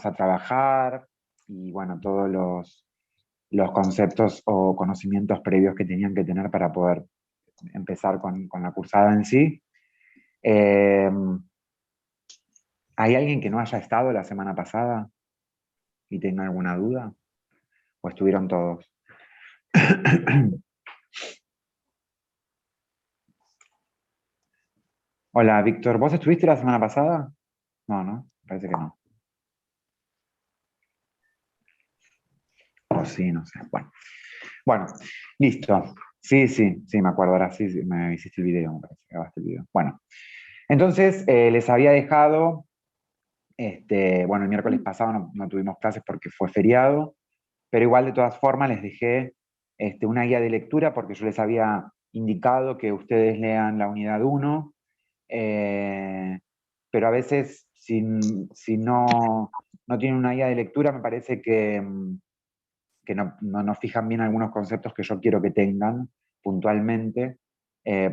a trabajar, y bueno, todos los conceptos o conocimientos previos que tenían que tener para poder empezar con la cursada en sí. Eh, ¿Hay alguien que no haya estado la semana pasada y tenga alguna duda? ¿O estuvieron todos? Hola, Víctor, ¿vos estuviste la semana pasada? No, ¿no? Parece que no. O sí, no sé. Bueno, listo. Sí, sí, sí, me acuerdo. Ahora sí, sí, me hiciste el video, me parece que grabaste el video. Bueno, entonces les había dejado, bueno, el miércoles pasado no tuvimos clases porque fue feriado, pero igual de todas formas les dejé una guía de lectura porque yo les había indicado que ustedes lean la unidad 1, pero a veces si no tienen una guía de lectura me parece que no fijan bien algunos conceptos que yo quiero que tengan puntualmente,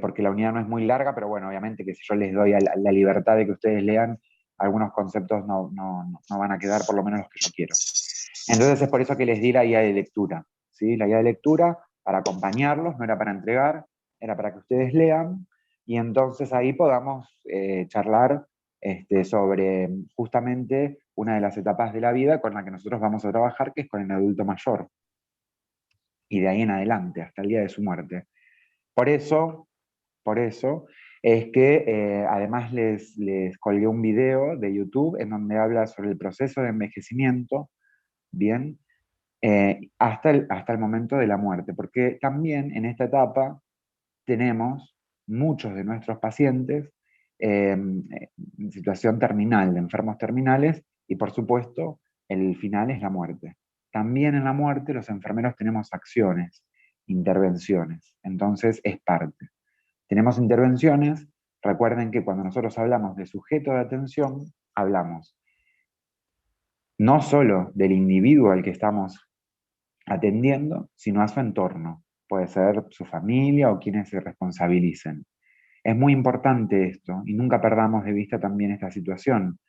porque la unidad no es muy larga, pero bueno, obviamente que si yo les doy la libertad de que ustedes lean, algunos conceptos no van a quedar, por lo menos los que yo quiero. Entonces es por eso que les di la guía de lectura, ¿sí? La guía de lectura para acompañarlos, no era para entregar, era para que ustedes lean, y entonces ahí podamos charlar sobre justamente una de las etapas de la vida con la que nosotros vamos a trabajar, que es con el adulto mayor, y de ahí en adelante, hasta el día de su muerte. Por eso, por eso es que además les colgué un video de YouTube en donde habla sobre el proceso de envejecimiento, bien, hasta el momento de la muerte, porque también en esta etapa tenemos muchos de nuestros pacientes en situación terminal, de enfermos terminales, y por supuesto el final es la muerte. También en la muerte los enfermeros tenemos acciones, intervenciones, entonces es parte. Tenemos intervenciones, recuerden que cuando nosotros hablamos de sujeto de atención, hablamos no solo del individuo al que estamos atendiendo, sino a su entorno. Puede ser su familia o quienes se responsabilicen. Es muy importante esto y nunca perdamos de vista también esta situación,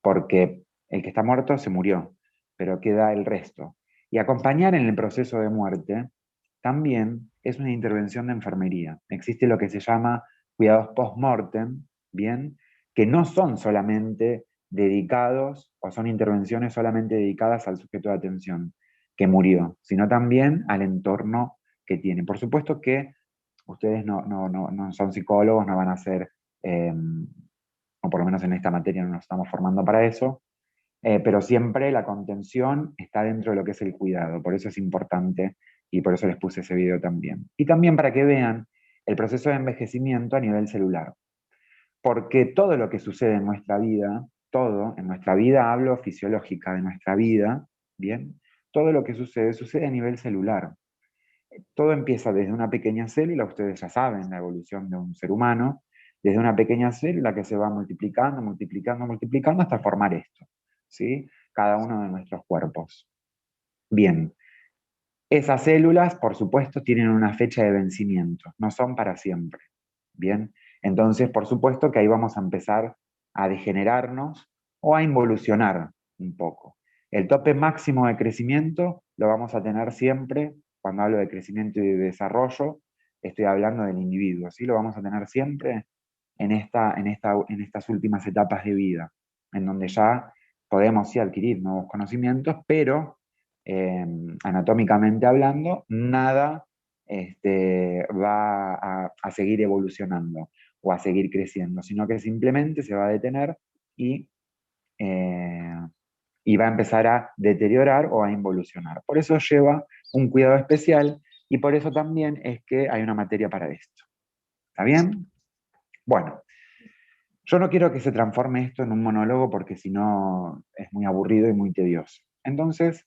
porque el que está muerto se murió, pero queda el resto. Y acompañar en el proceso de muerte también es una intervención de enfermería. Existe lo que se llama cuidados post-mortem, ¿bien? Que no son solamente dedicados o son intervenciones solamente dedicadas al sujeto de atención que murió, sino también al entorno que tiene. Por supuesto que ustedes no son psicólogos, no van a ser, o por lo menos en esta materia no nos estamos formando para eso, pero siempre la contención está dentro de lo que es el cuidado, por eso es importante y por eso les puse ese video también. Y también para que vean el proceso de envejecimiento a nivel celular, porque todo lo que sucede en nuestra vida, todo en nuestra vida, hablo fisiológica de nuestra vida, ¿bien? Todo lo que sucede a nivel celular. Todo empieza desde una pequeña célula, ustedes ya saben la evolución de un ser humano, desde una pequeña célula que se va multiplicando, multiplicando, multiplicando hasta formar esto, ¿sí? Cada uno de nuestros cuerpos. Bien, esas células, por supuesto, tienen una fecha de vencimiento, no son para siempre, ¿bien? Entonces, por supuesto que ahí vamos a empezar a degenerarnos o a involucionar un poco. El tope máximo de crecimiento lo vamos a tener siempre, cuando hablo de crecimiento y de desarrollo, estoy hablando del individuo, ¿sí? Lo vamos a tener siempre en estas últimas etapas de vida, en donde ya podemos sí adquirir nuevos conocimientos, pero anatómicamente hablando, nada va a seguir evolucionando o a seguir creciendo, sino que simplemente se va a detener y, eh, y va a empezar a deteriorar o a involucionar. Por eso lleva un cuidado especial y por eso también es que hay una materia para esto. ¿Está bien? Bueno, yo no quiero que se transforme esto en un monólogo porque si no es muy aburrido y muy tedioso. Entonces,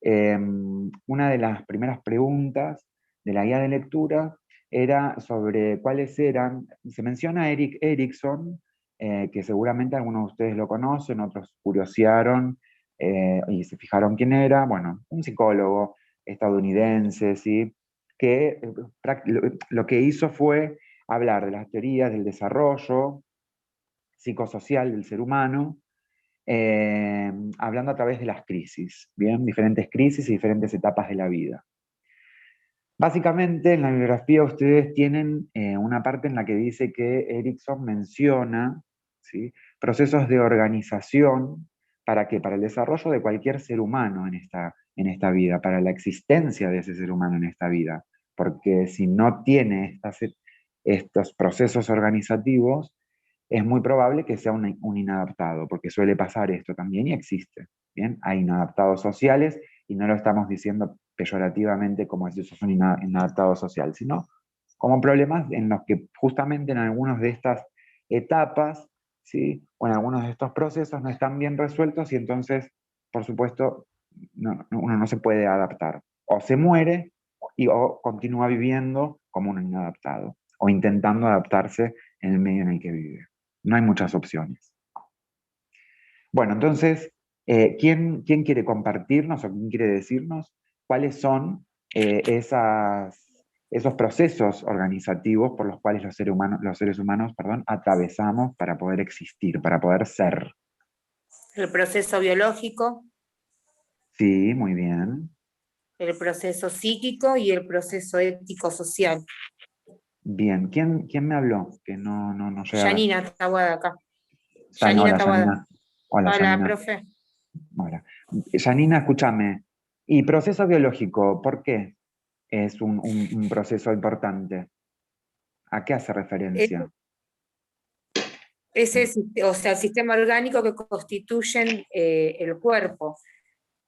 una de las primeras preguntas de la guía de lectura era sobre cuáles eran, se menciona a Erik Erikson, que seguramente algunos de ustedes lo conocen, otros curiosearon y se fijaron quién era, bueno, un psicólogo estadounidense, ¿sí? Que lo que hizo fue hablar de las teorías del desarrollo psicosocial del ser humano, hablando a través de las crisis, ¿bien? Diferentes crisis y diferentes etapas de la vida. Básicamente, en la bibliografía ustedes tienen una parte en la que dice que Erickson menciona, ¿sí?, procesos de organización para el desarrollo de cualquier ser humano en esta vida, para la existencia de ese ser humano en esta vida. Porque si no tiene estos procesos organizativos, es muy probable que sea un inadaptado, porque suele pasar esto también y existe. ¿Bien? Hay inadaptados sociales y no lo estamos diciendo peyorativamente como si eso es un inadaptado social, sino como problemas en los que justamente en algunas de estas etapas, ¿sí?, o en algunos de estos procesos no están bien resueltos y entonces, por supuesto, uno no se puede adaptar. O se muere o continúa viviendo como un inadaptado o intentando adaptarse en el medio en el que vive. No hay muchas opciones. Bueno, entonces, ¿quién quiere compartirnos o quién quiere decirnos cuáles son esos procesos organizativos por los cuales los seres humanos, perdón, atravesamos para poder existir, para poder ser? El proceso biológico, Sí, muy bien. el proceso psíquico y el proceso ético-social. Bien, ¿quién me habló? Que no llega a ver. Yanina Taboada acá. Yanina Hola, Taboada. Janina. Hola, Hola, Janina. profe. Hola. Janina, escúchame. ¿Y proceso biológico, por qué es un proceso importante? ¿A qué hace referencia? Ese, o sea, el sistema orgánico que constituyen el cuerpo.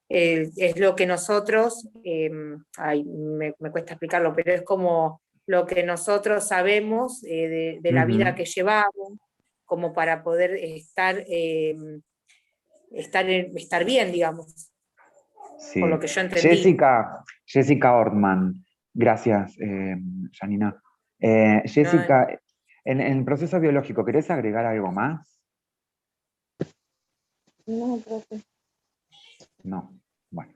Es lo que nosotros, me cuesta explicarlo, pero es como lo que nosotros sabemos de la vida que llevamos, como para poder estar bien, digamos, Sí. por lo que yo entendí. Jessica Ortman, gracias, Janina. ¿No? Jessica, en el proceso biológico, ¿querés agregar algo más? No, profe. No. Bueno.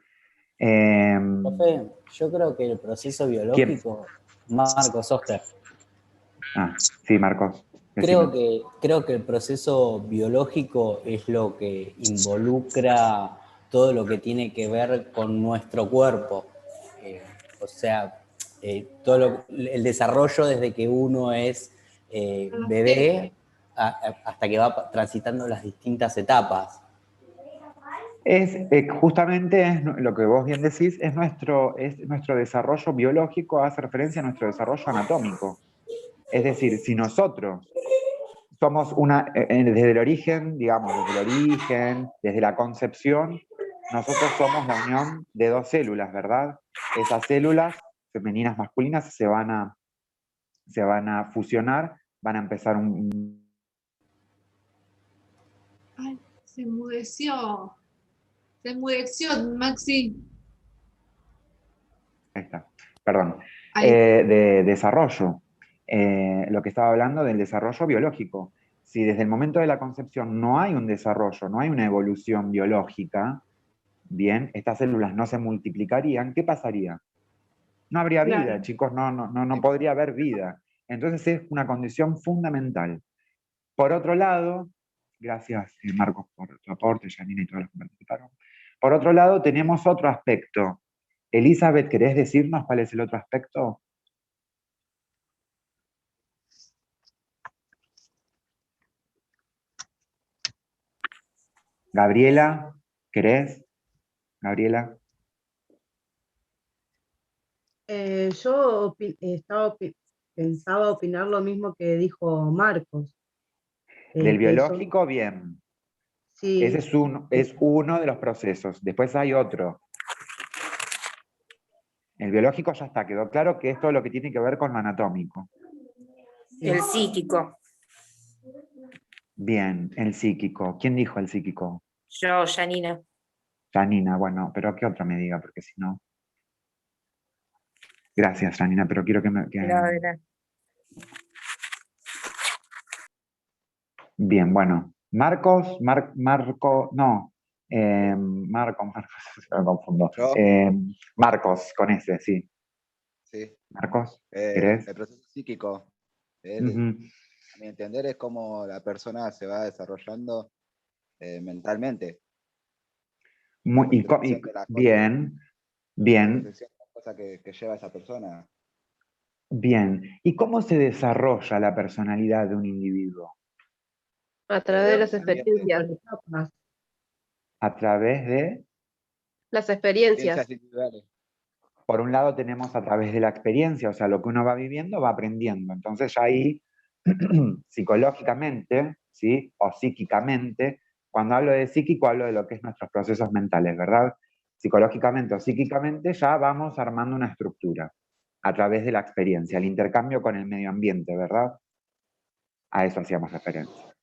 Profe, yo creo que el proceso ¿Quién? biológico, Marcos Oster, Sí, Marcos. creo Decime. que el proceso biológico es lo que involucra todo lo que tiene que ver con nuestro cuerpo. O sea, el desarrollo desde que uno es bebé hasta que va transitando las distintas etapas. Justamente lo que vos bien decís, es nuestro desarrollo biológico, hace referencia a nuestro desarrollo anatómico. Es decir, si nosotros somos desde el origen, digamos, desde la concepción, nosotros somos la unión de dos células, ¿verdad? Esas células femeninas, masculinas, se van a fusionar, van a empezar Ay, se enmudeció. Se enmudeció, Maxi. Ahí está, perdón. Ahí. De desarrollo. Lo que estaba hablando del desarrollo biológico. Si desde el momento de la concepción no hay un desarrollo, no hay una evolución biológica, bien, estas células no se multiplicarían, ¿qué pasaría? No habría vida, Claro. chicos, no podría haber vida. Entonces es una condición fundamental. Por otro lado, gracias Marcos por tu aporte, Janina y todos los que participaron. Por otro lado, tenemos otro aspecto. Elizabeth, ¿querés decirnos cuál es el otro aspecto? Gabriela, ¿querés? Gabriela. Yo pensaba opinar lo mismo que dijo Marcos. Del Que biológico, bien. Ese sí, es uno de los procesos. Después hay otro. El biológico ya está, quedó claro que esto es lo que tiene que ver con lo anatómico. El psíquico. Bien, el psíquico. ¿Quién dijo el psíquico? Yo, Yanina. Janina, bueno, pero que otro me diga, porque si no... Gracias, Janina, pero quiero que me... Bien, bueno. Marcos, no. Marcos, se me confundo. ¿Yo? Marcos, con ese, sí. Sí. Marcos, ¿querés? El proceso psíquico, Ujú. a mi entender, es como la persona se va desarrollando mentalmente. Muy, Percepción de las cosas, bien, bien, percepción de las cosas que lleva esa persona. bien. ¿Y cómo se desarrolla la personalidad de un individuo? A través de las Ambiente, experiencias. Etapas. A través de, Las experiencias. experiencias individuales. por un lado tenemos a través de la experiencia, o sea, lo que uno va viviendo va aprendiendo. Entonces ya ahí, psicológicamente, ¿sí? O psíquicamente, cuando hablo de psíquico hablo de lo que es nuestros procesos mentales, ¿verdad? Psicológicamente o psíquicamente ya vamos armando una estructura a través de la experiencia, el intercambio con el medio ambiente, ¿verdad? A eso hacíamos referencia.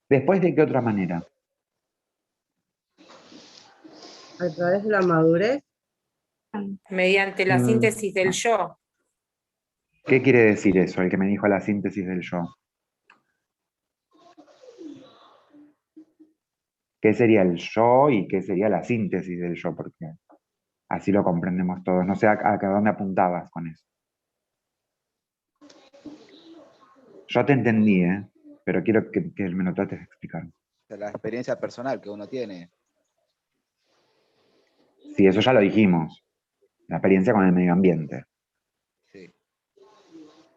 Después, ¿de qué otra manera? A través de la madurez. Mediante la Mm. síntesis del yo. ¿Qué quiere decir eso, el que me dijo la síntesis del yo? ¿Qué sería el yo y qué sería la síntesis del yo? Porque así lo comprendemos todos. No sé a dónde apuntabas con eso. Yo te entendí, ¿eh? Pero quiero que me lo trates de explicar. De la experiencia personal que uno tiene. Sí, eso ya lo dijimos. La experiencia con el medio ambiente. Sí.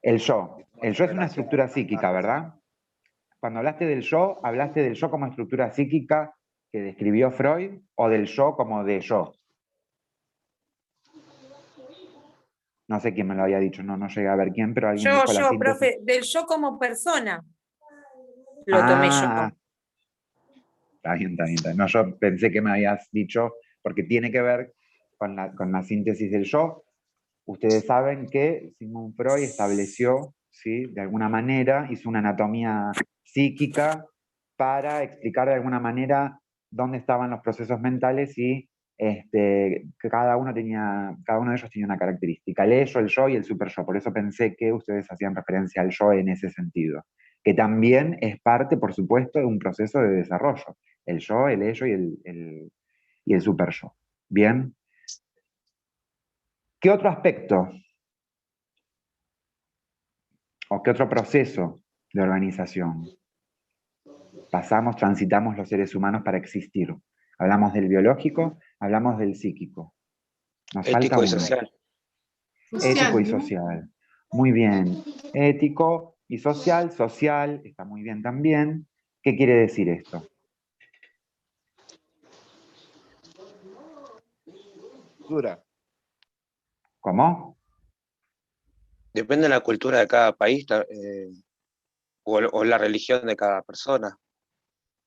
El yo. El yo es una Relación estructura con psíquica, las ¿verdad? Cuando hablaste del yo, ¿hablaste del yo como estructura psíquica que describió Freud o del yo como de yo? No sé quién me lo había dicho, no llegué a ver quién, pero alguien dijo la síntesis. Profe, del yo como persona lo tomé yo. Está bien, está bien, está bien. No, yo pensé que me habías dicho, porque tiene que ver con la síntesis del yo. Ustedes saben que Sigmund Freud estableció, ¿sí? De alguna manera, hizo una anatomía psíquica para explicar de alguna manera dónde estaban los procesos mentales y que cada uno de ellos tenía una característica, el ello, el yo y el super yo. Por eso pensé que ustedes hacían referencia al yo en ese sentido, que también es parte, por supuesto, de un proceso de desarrollo. El yo, el ello y el super yo. Bien. ¿Qué otro aspecto o qué otro proceso de organización transitamos los seres humanos para existir? Hablamos del biológico, hablamos del psíquico. Nos falta Ético y uno. social. Ético y ¿no? social. Muy bien. Ético y social. Social está muy bien también. ¿Qué quiere decir esto? cultura. ¿Cómo? Depende de la cultura de cada país o la religión de cada persona.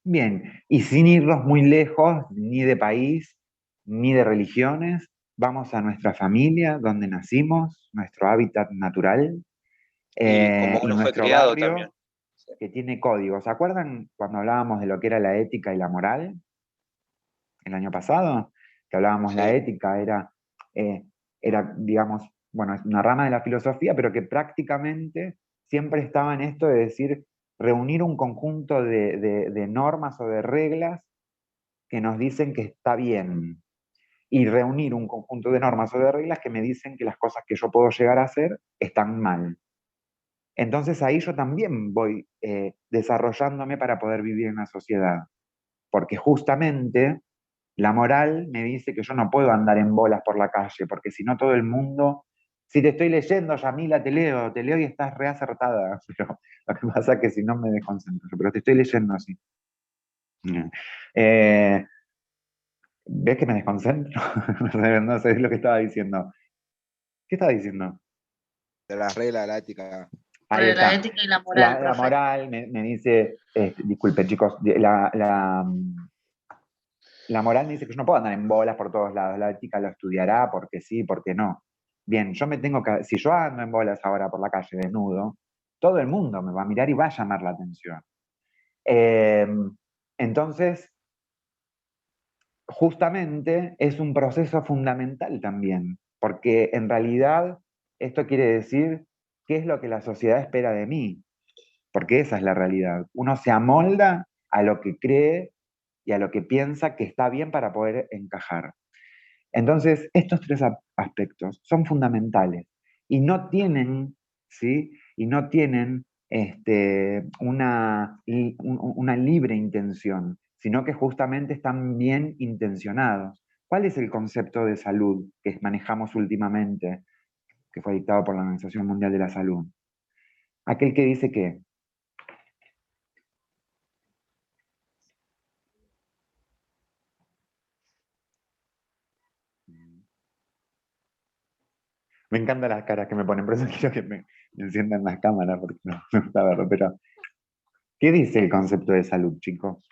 Bien. Y sin irnos muy lejos, ni de país, ni de religiones, vamos a nuestra familia, donde nacimos, nuestro hábitat natural, Y como y uno fue nuestro criado también. barrio, que tiene códigos. ¿Se acuerdan cuando hablábamos de lo que era la ética y la moral el año pasado? Que hablábamos la Sí. ética eh, era, digamos, bueno, es una rama de la filosofía, pero que prácticamente siempre estaba en esto de decir, reunir un conjunto de normas o de reglas que nos dicen que está bien, y reunir un conjunto de normas o de reglas que me dicen que las cosas que yo puedo llegar a hacer están mal. Entonces ahí yo también voy desarrollándome para poder vivir en una sociedad, porque justamente la moral me dice que yo no puedo andar en bolas por la calle, porque si no todo el mundo, si te estoy leyendo, Yamila, te leo y estás reacertada, pero lo que pasa es que si no me desconcentro, pero te estoy leyendo así. Eh, ¿Ves que me desconcentro? No sé lo que estaba diciendo. ¿Qué estaba diciendo? De las reglas de la ética. Ahí Sobre la está. ética y la moral, La profe. moral me dice, disculpen chicos, la moral me dice que yo no puedo andar en bolas por todos lados. La ética lo estudiará porque sí, porque no. Bien, yo me tengo que, si yo ando en bolas ahora por la calle desnudo, todo el mundo me va a mirar y va a llamar la atención. Entonces, justamente es un proceso fundamental también, porque en realidad esto quiere decir qué es lo que la sociedad espera de mí, porque esa es la realidad. Uno se amolda a lo que cree y a lo que piensa que está bien para poder encajar. Entonces, estos tres aspectos son fundamentales y no tienen, ¿sí? Y no tienen una libre intención, sino que justamente están bien intencionados. ¿Cuál es el concepto de salud que manejamos últimamente, que fue dictado por la Organización Mundial de la Salud? Aquel que dice que me encantan las caras que me ponen, por eso quiero que me enciendan las cámaras, porque no me gusta verlo, pero ¿qué dice el concepto de salud, chicos?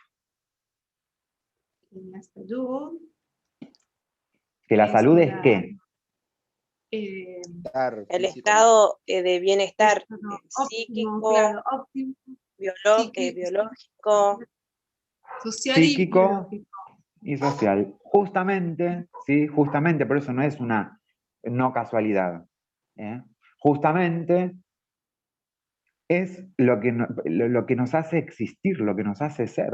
La salud. Que la Es salud es la- ¿qué? Estar El físico, estado de bienestar óptimo, psíquico, claro, óptimo, psíquico, biológico. social y Psíquico biológico. y social. Justamente, ¿sí? Justamente, por eso no es una no casualidad. ¿eh? Justamente es lo que nos hace existir, lo que nos hace ser.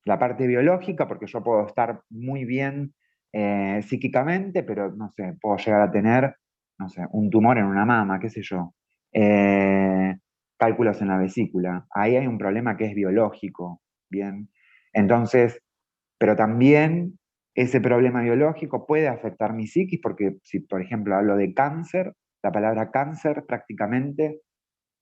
La parte biológica, porque yo puedo estar muy bien psíquicamente, pero no sé, puedo llegar a tener, no sé, un tumor en una mama, qué sé yo. Cálculos en la vesícula. Ahí hay un problema que es biológico, ¿bien? Entonces, pero también ese problema biológico puede afectar mi psiquis, porque si, por ejemplo, hablo de cáncer, la palabra cáncer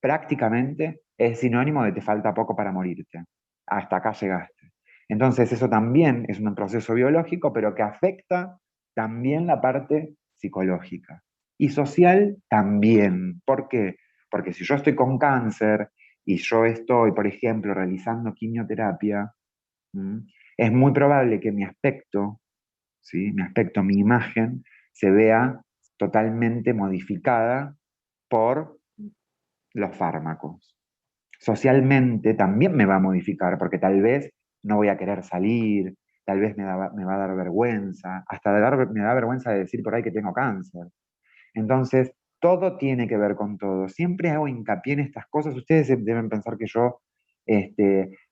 prácticamente es sinónimo de te falta poco para morirte. Hasta acá llegaste. Entonces, eso también es un proceso biológico, pero que afecta también la parte psicológica. Y social también. ¿Por qué? Porque si yo estoy con cáncer y yo estoy, por ejemplo, realizando quimioterapia, es muy probable que mi aspecto, ¿sí? Mi imagen, se vea totalmente modificada por los fármacos. Socialmente también me va a modificar, porque tal vez no voy a querer salir, tal vez me va a dar vergüenza, hasta me da vergüenza de decir por ahí que tengo cáncer. Entonces, todo tiene que ver con todo. Siempre hago hincapié en estas cosas. Ustedes deben pensar que yo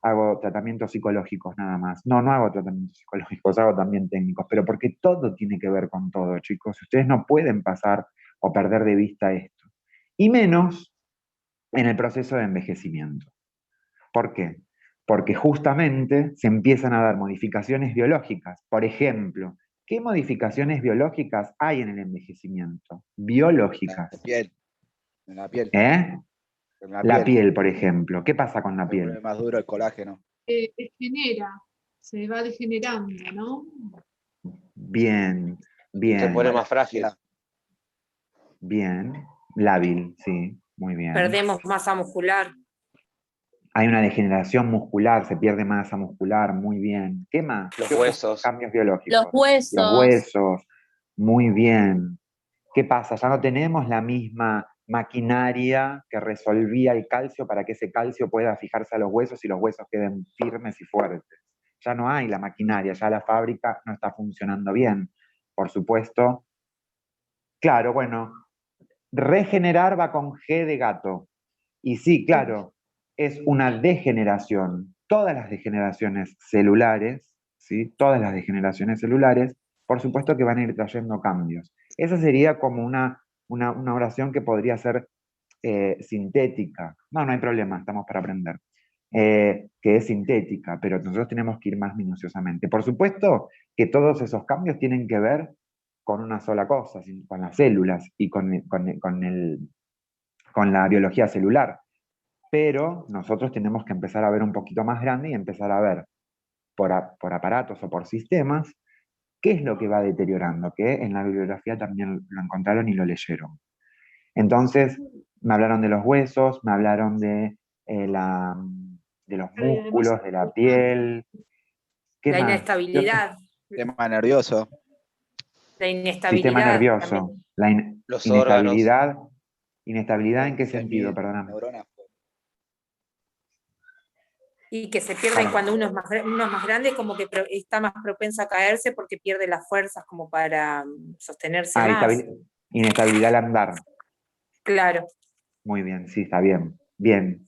hago tratamientos psicológicos nada más. No, no hago tratamientos psicológicos, hago también técnicos, pero porque todo tiene que ver con todo, chicos. Ustedes no pueden pasar o perder de vista esto. Y menos en el proceso de envejecimiento. ¿Por qué? Porque justamente se empiezan a dar modificaciones biológicas. Por ejemplo, ¿qué modificaciones biológicas hay en el envejecimiento? Biológicas. la piel, en la piel, ¿Eh? en la La piel. piel, por ejemplo. ¿Qué pasa con la Se piel? vuelve más duro el colágeno. Degenera, se va degenerando, ¿no? Bien, Se bien, pone más frágil. bien. Lábil, sí, muy bien. Perdemos masa muscular. Hay una degeneración muscular, se pierde masa muscular, muy bien. ¿Qué más? Los ¿Qué otros huesos. cambios biológicos? Los huesos. Los huesos, muy bien. ¿Qué pasa? Ya no tenemos la misma maquinaria que resolvía el calcio para que ese calcio pueda fijarse a los huesos y los huesos queden firmes y fuertes. Ya no hay la maquinaria, ya la fábrica no está funcionando bien. Por supuesto. Claro, bueno, regenerar va con G de gato. Y sí, claro, es una degeneración. Todas las degeneraciones celulares, ¿sí? Todas las degeneraciones celulares, por supuesto que van a ir trayendo cambios. Esa sería como una oración que podría ser sintética. No, no hay problema, estamos para aprender. Que es sintética, pero nosotros tenemos que ir más minuciosamente. Por supuesto que todos esos cambios tienen que ver con una sola cosa, con las células y con la biología celular. Pero nosotros tenemos que empezar a ver un poquito más grande y empezar a ver por aparatos o por sistemas qué es lo que va deteriorando, que en la bibliografía también lo encontraron y lo leyeron. Entonces, me hablaron de los huesos, me hablaron de los músculos, de la piel. ¿Qué La más? inestabilidad. Sistema nervioso. La inestabilidad. Sistema nervioso. también. La Los inestabilidad. ¿Inestabilidad en qué Semi- sentido? Perdóname. Neuronas. Y que se pierden cuando uno es más grande, como que está más propenso a caerse porque pierde las fuerzas como para sostenerse más. Inestabilidad al andar. Claro. Muy bien, sí, está bien. Bien.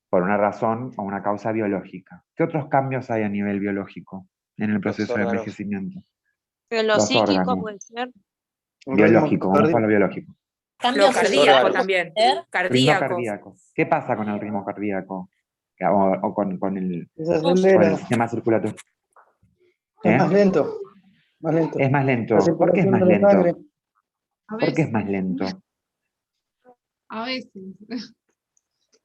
Por una razón o una causa biológica. ¿Qué otros cambios hay a nivel biológico en el proceso de órganos. envejecimiento? En lo Los psíquico órganos. puede ser. Biológico, vamos con lo biológico. Lo Cambios cardíaco órganos. también. Ritmo Cardíacos. cardíaco. ¿Qué pasa con el ritmo cardíaco? o con el Se acelera. sistema circulatorio. Es más lento. Más lento. Es más lento. La ¿Por qué es circulación más de la lento? sangre. A ¿Por qué es veces. más lento? A veces.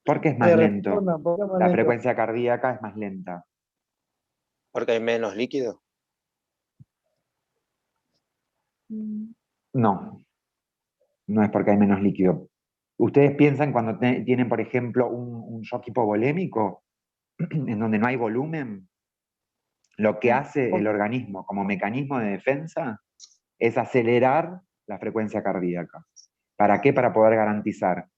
¿Por qué es más lento? Responda, ¿por qué es más La lento? frecuencia cardíaca es más lenta. Porque hay menos líquido. No, no es porque hay menos líquido. ¿Ustedes piensan cuando tienen, por ejemplo, un shock hipovolémico, en donde no hay volumen? Lo que hace el organismo como mecanismo de defensa es acelerar la frecuencia cardíaca. ¿Para qué? Para poder garantizar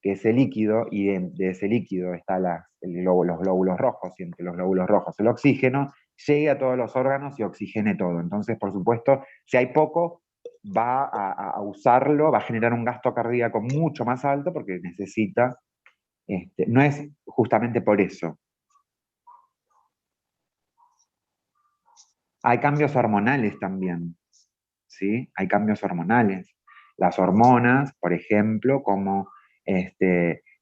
que ese líquido, y de ese líquido están los glóbulos rojos, y entre los glóbulos rojos el oxígeno, llegue a todos los órganos y oxigene todo. Entonces, por supuesto, si hay poco, va a usarlo, va a generar un gasto cardíaco mucho más alto porque necesita, no es justamente por eso. Hay cambios hormonales también, ¿sí? Hay cambios hormonales. Las hormonas, por ejemplo, como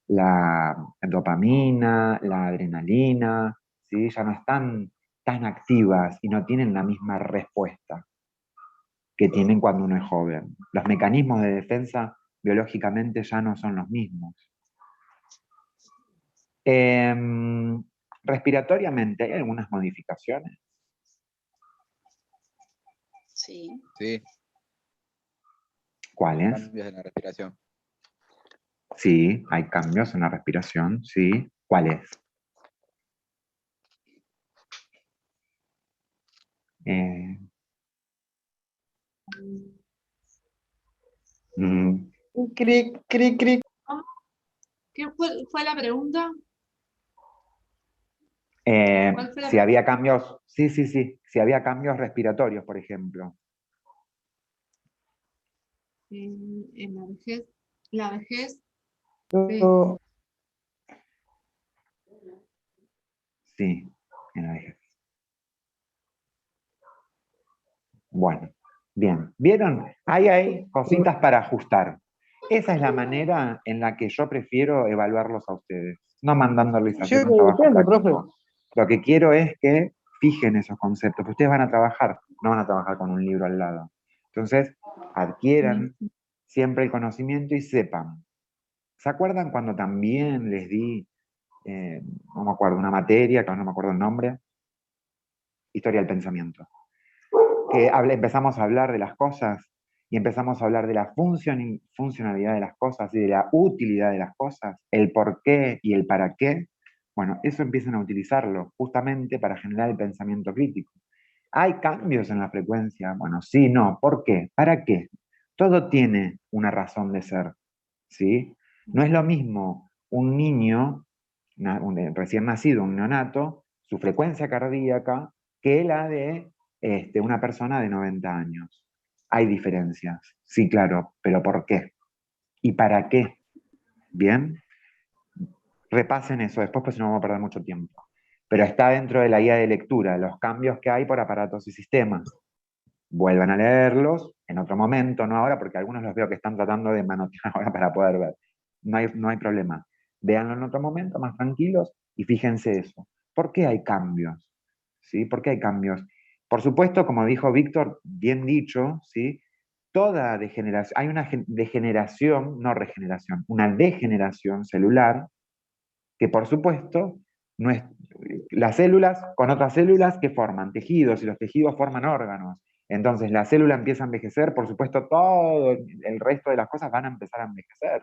la dopamina, la adrenalina, ¿sí? Ya no están tan activas y no tienen la misma respuesta que tienen cuando uno es joven. Los mecanismos de defensa biológicamente ya no son los mismos. Respiratoriamente, ¿hay algunas modificaciones? Sí. Sí, ¿Cuáles? cambios en la respiración. Sí, hay cambios en la respiración, sí. ¿Cuáles? Cric, cric, cric. ¿Qué fue la pregunta? ¿Cuál fue la Si había cambios, sí, si había cambios respiratorios, por ejemplo. en la vejez? La vejez. Yo- Sí, en la vejez. Bueno, bien. ¿Vieron? Ahí hay cositas para ajustar. Esa es la manera en la que yo prefiero evaluarlos a ustedes, no mandándoles a hacer un trabajo Depende, práctico. profe. Lo que quiero es que fijen esos conceptos, que ustedes van a trabajar, no van a trabajar con un libro al lado. Entonces, adquieran siempre el conocimiento y sepan. ¿Se acuerdan cuando también les di, no me acuerdo, una materia, que no me acuerdo el nombre? Historia del pensamiento. Que empezamos a hablar de las cosas y empezamos a hablar de la funcionalidad de las cosas y de la utilidad de las cosas, el por qué y el para qué. Bueno, eso empiezan a utilizarlo justamente para generar el pensamiento crítico. ¿Hay cambios en la frecuencia? Bueno, sí, no. ¿Por qué? ¿Para qué? Todo tiene una razón de ser, ¿sí? No es lo mismo un niño, recién nacido, un neonato, su frecuencia cardíaca, que la de una persona de 90 años. Hay diferencias, sí, claro, pero ¿por qué? ¿Y para qué? ¿Bien? Repasen eso después, pues si no vamos a perder mucho tiempo. Pero está dentro de la guía de lectura, los cambios que hay por aparatos y sistemas. Vuelvan a leerlos en otro momento, no ahora, porque algunos los veo que están tratando de manotear ahora para poder ver. No hay problema. Véanlo en otro momento, más tranquilos, y fíjense eso. ¿Por qué hay cambios? ¿Sí? ¿Por qué hay cambios? Por supuesto, como dijo Víctor, bien dicho, ¿sí? Toda degeneración, hay una degeneración, no regeneración, una degeneración celular que por supuesto, no es, las células con otras células que forman tejidos y los tejidos forman órganos. Entonces la célula empieza a envejecer, por supuesto todo el resto de las cosas van a empezar a envejecer.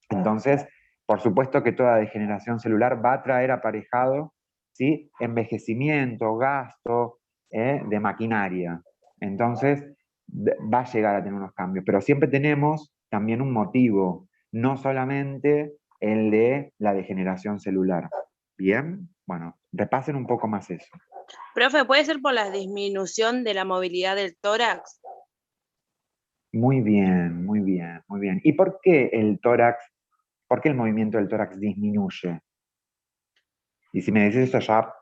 Entonces, por supuesto que toda degeneración celular va a traer aparejado, ¿sí? Envejecimiento, gasto de maquinaria. Entonces, va a llegar a tener unos cambios, pero siempre tenemos también un motivo, no solamente el de la degeneración celular. ¿Bien? Bueno, repasen un poco más eso. Profe, ¿puede ser por la disminución de la movilidad del tórax? Muy bien, muy bien, muy bien. ¿Y por qué el tórax, por qué el movimiento del tórax disminuye? Y si me decís eso ya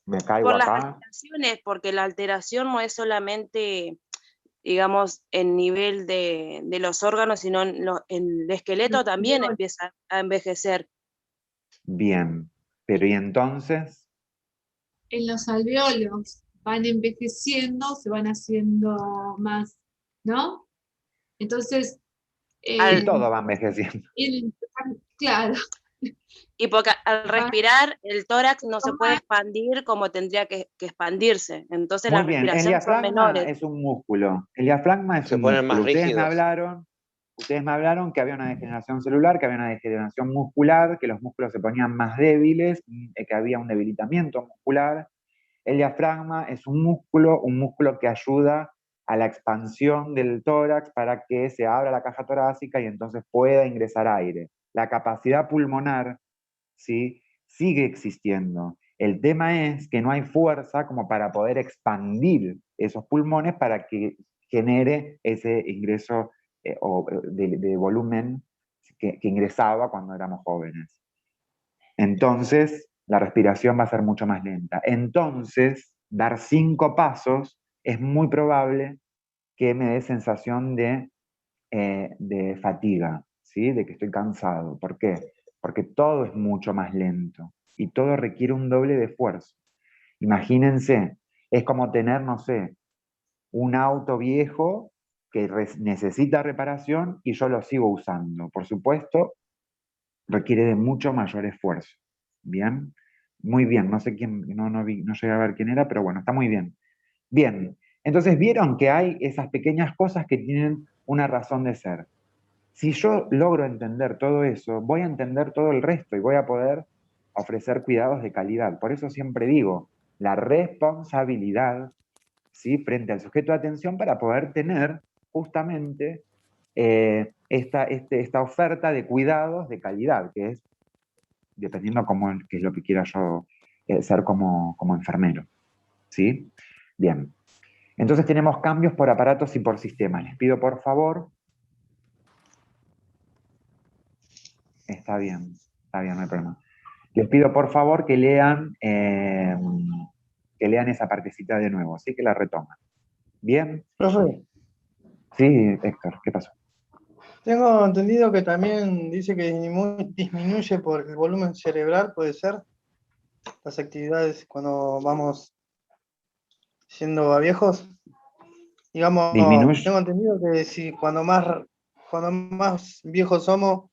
me caigo Por las acá. alteraciones, porque la alteración no es solamente, digamos, el nivel de los órganos, sino el esqueleto también empieza a envejecer. Bien. Pero y entonces, En los alveolos van envejeciendo, se van haciendo más, ¿no? Entonces, y todo va envejeciendo. claro, Y porque al va respirar el tórax no se puede expandir como tendría que expandirse. Entonces Muy las bien, el respiraciones son diafragma menores. es un músculo. El diafragma es Se un ponen músculo. más rígidos. Ustedes me hablaron que había una degeneración celular, que había una degeneración muscular, que los músculos se ponían más débiles, que había un debilitamiento muscular. El diafragma es un músculo que ayuda a la expansión del tórax para que se abra la caja torácica y entonces pueda ingresar aire. La capacidad pulmonar, ¿sí?, sigue existiendo. El tema es que no hay fuerza como para poder expandir esos pulmones para que genere ese ingreso de volumen que ingresaba cuando éramos jóvenes. Entonces, la respiración va a ser mucho más lenta. Entonces, dar 5 pasos es muy probable que me dé sensación de fatiga, ¿sí? De que estoy cansado. ¿Por qué? Porque todo es mucho más lento y todo requiere un doble de esfuerzo. Imagínense, es como tener, no sé, un auto viejo que necesita reparación y yo lo sigo usando. Por supuesto, requiere de mucho mayor esfuerzo. ¿Bien? Muy bien, no sé quién, no llegué a ver quién era, pero bueno, está muy bien. Bien, entonces vieron que hay esas pequeñas cosas que tienen una razón de ser. Si yo logro entender todo eso, voy a entender todo el resto y voy a poder ofrecer cuidados de calidad. Por eso siempre digo, la responsabilidad, ¿sí?, frente al sujeto de atención para poder tener justamente esta oferta de cuidados de calidad, que es dependiendo qué es lo que quiera yo ser como enfermero. ¿Sí? Bien. Entonces tenemos cambios por aparatos y por sistemas. Les pido por favor. Está bien, no hay problema. Les pido por favor que lean esa partecita de nuevo, ¿sí? Que la retoman. ¿Bien? Profe, Sí, Héctor, ¿qué pasó? tengo entendido que también dice que disminuye por el volumen cerebral, ¿puede ser? Las actividades cuando vamos siendo a viejos. Digamos, Disminuye. tengo entendido que si cuando más viejos somos,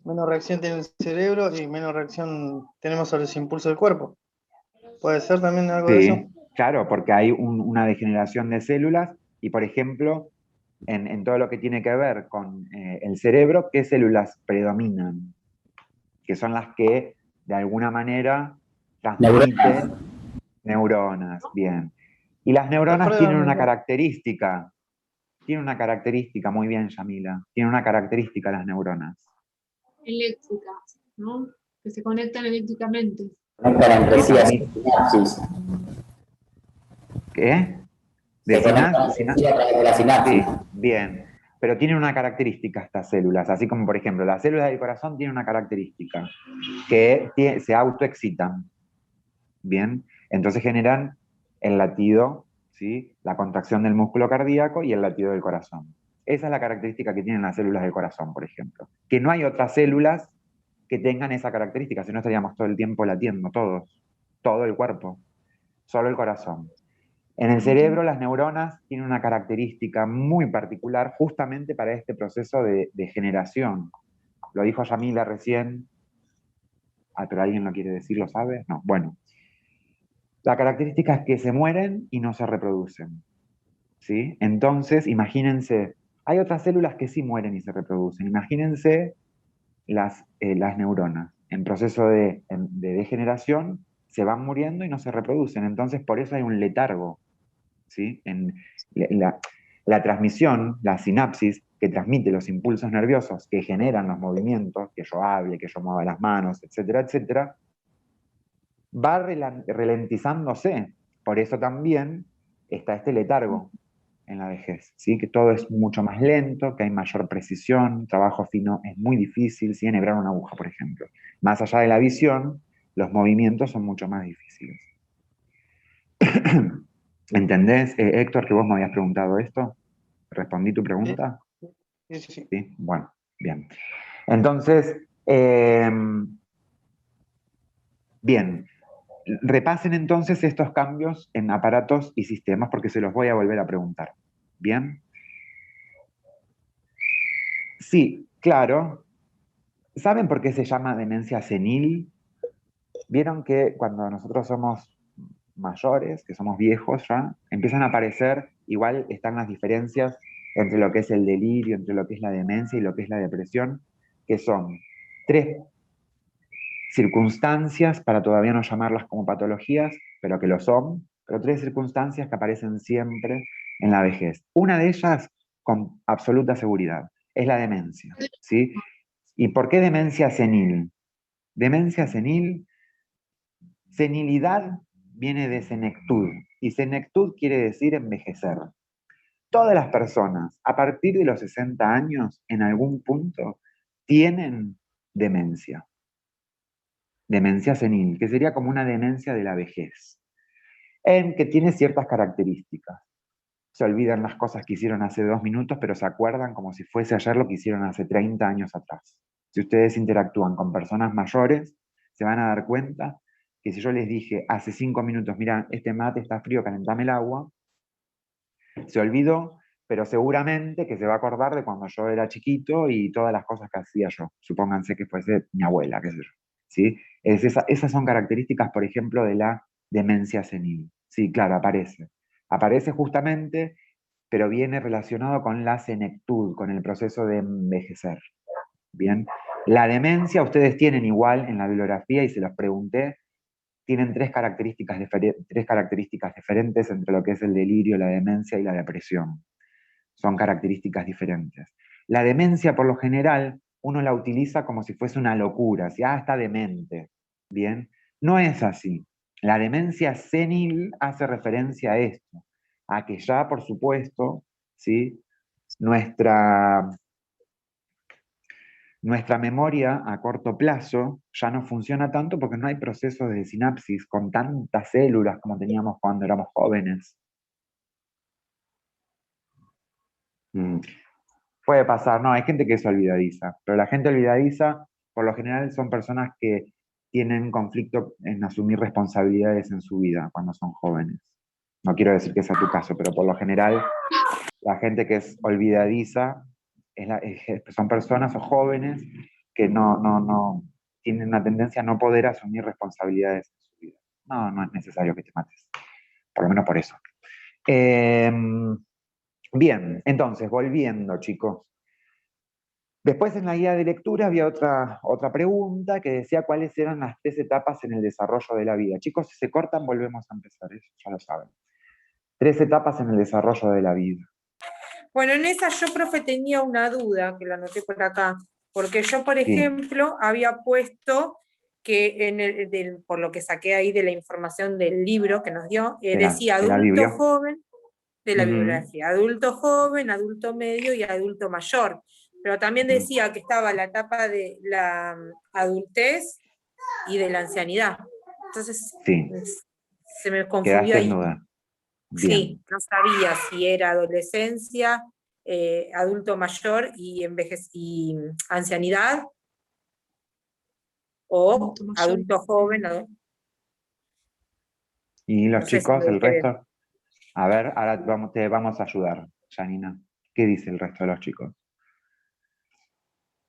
menos reacción tiene el cerebro y menos reacción tenemos sobre los impulsos del cuerpo. ¿Puede ser también algo de eso? Sí, claro, porque hay una degeneración de células y, por ejemplo, en todo lo que tiene que ver con el cerebro, ¿qué células predominan? Que son las que, de alguna manera, transmiten neuronas. Bien. Y las neuronas tienen una característica. Tienen una característica, muy bien, Yamila. Tienen una característica las neuronas. eléctricas, ¿no? Que se conectan eléctricamente. ¿Qué? ¿De sinapsis? Sí, bien. Pero tienen una característica estas células, así como por ejemplo las células del corazón tienen una característica, que se autoexcitan. Bien, entonces generan el latido, ¿sí?, la contracción del músculo cardíaco y el latido del corazón. Esa es la característica que tienen las células del corazón, por ejemplo. Que no hay otras células que tengan esa característica, si no estaríamos todo el tiempo latiendo, todos, todo el cuerpo, solo el corazón. En el cerebro las neuronas tienen una característica muy particular justamente para este proceso de generación. Lo dijo Yamila recién. Pero alguien lo quiere decir, ¿lo sabe? No, bueno. La característica es que se mueren y no se reproducen. ¿Sí? Entonces, imagínense, hay otras células que sí mueren y se reproducen. Imagínense las neuronas. En proceso de degeneración se van muriendo y no se reproducen. Entonces, por eso hay un letargo. ¿Sí? En la transmisión, la sinapsis, que transmite los impulsos nerviosos que generan los movimientos, que yo hable, que yo mueva las manos, etcétera, etcétera, va ralentizándose. Por eso también está este letargo en la vejez, ¿sí? Que todo es mucho más lento, que hay mayor precisión, trabajo fino es muy difícil, ¿sí? Enhebrar una aguja, por ejemplo. Más allá de la visión, los movimientos son mucho más difíciles. ¿Entendés, Héctor, que vos me habías preguntado esto? ¿Respondí tu pregunta? Sí. Sí, bueno, bien. Entonces, Bien, repasen entonces estos cambios en aparatos y sistemas porque se los voy a volver a preguntar. ¿Bien? Sí, claro. ¿Saben por qué se llama demencia senil? Vieron que cuando nosotros somos mayores, que somos viejos ya, empiezan a aparecer, igual están las diferencias entre lo que es el delirio, entre lo que es la demencia y lo que es la depresión, que son 3 circunstancias, para todavía no llamarlas como patologías, pero que lo son, pero 3 circunstancias que aparecen siempre en la vejez. Una de ellas, con absoluta seguridad, es la demencia, ¿sí? ¿Y por qué demencia senil? Demencia senil, senilidad viene de senectud, y senectud quiere decir envejecer. Todas las personas, a partir de los 60 años, en algún punto, tienen demencia. Demencia senil, que sería como una demencia de la vejez, en que tiene ciertas características. Se olvidan las cosas que hicieron hace 2 minutos, pero se acuerdan como si fuese ayer lo que hicieron hace 30 años atrás. Si ustedes interactúan con personas mayores, se van a dar cuenta que si yo les dije hace 5 minutos, mira, este mate está frío, calentame el agua, se olvidó, pero seguramente que se va a acordar de cuando yo era chiquito y todas las cosas que hacía yo. Supónganse que fuese mi abuela, qué sé yo. ¿Sí? Esas son características, por ejemplo, de la demencia senil. Sí, claro, aparece. Aparece justamente, pero viene relacionado con la senectud, con el proceso de envejecer. Bien. La demencia, ustedes tienen igual en la bibliografía, y se los pregunté, tienen 3 características diferentes entre lo que es el delirio, la demencia y la depresión. Son características diferentes. La demencia, por lo general, uno la utiliza como si fuese una locura, si está demente. Bien, no es así. La demencia senil hace referencia a esto, a que ya, por supuesto, ¿sí? nuestra memoria a corto plazo ya no funciona tanto porque no hay procesos de sinapsis con tantas células como teníamos cuando éramos jóvenes. Puede pasar, no, hay gente que es olvidadiza, pero la gente olvidadiza por lo general son personas que tienen conflicto en asumir responsabilidades en su vida cuando son jóvenes. No quiero decir que sea tu caso, pero por lo general la gente que es olvidadiza son personas o jóvenes que no tienen una tendencia a no poder asumir responsabilidades en su vida. No es necesario que te mates, por lo menos por eso. Bien, entonces, volviendo, chicos. Después en la guía de lectura había otra pregunta que decía cuáles eran las 3 etapas en el desarrollo de la vida. Chicos, si se cortan, volvemos a empezar, eso ya lo saben. 3 etapas en el desarrollo de la vida. Bueno, en esa yo, profe, tenía una duda, que la anoté por acá, porque yo, por ejemplo, había puesto que por lo que saqué ahí de la información del libro que nos dio, decía adulto joven, de la bibliografía, adulto joven, adulto medio y adulto mayor. Pero también decía que estaba la etapa de la adultez y de la ancianidad. Entonces, se me confundió ahí. Sí, no sabía si era adolescencia, adulto mayor y ancianidad, o adulto joven. Y los chicos, el resto. A ver, ahora te vamos a ayudar, Janina. ¿Qué dice el resto de los chicos?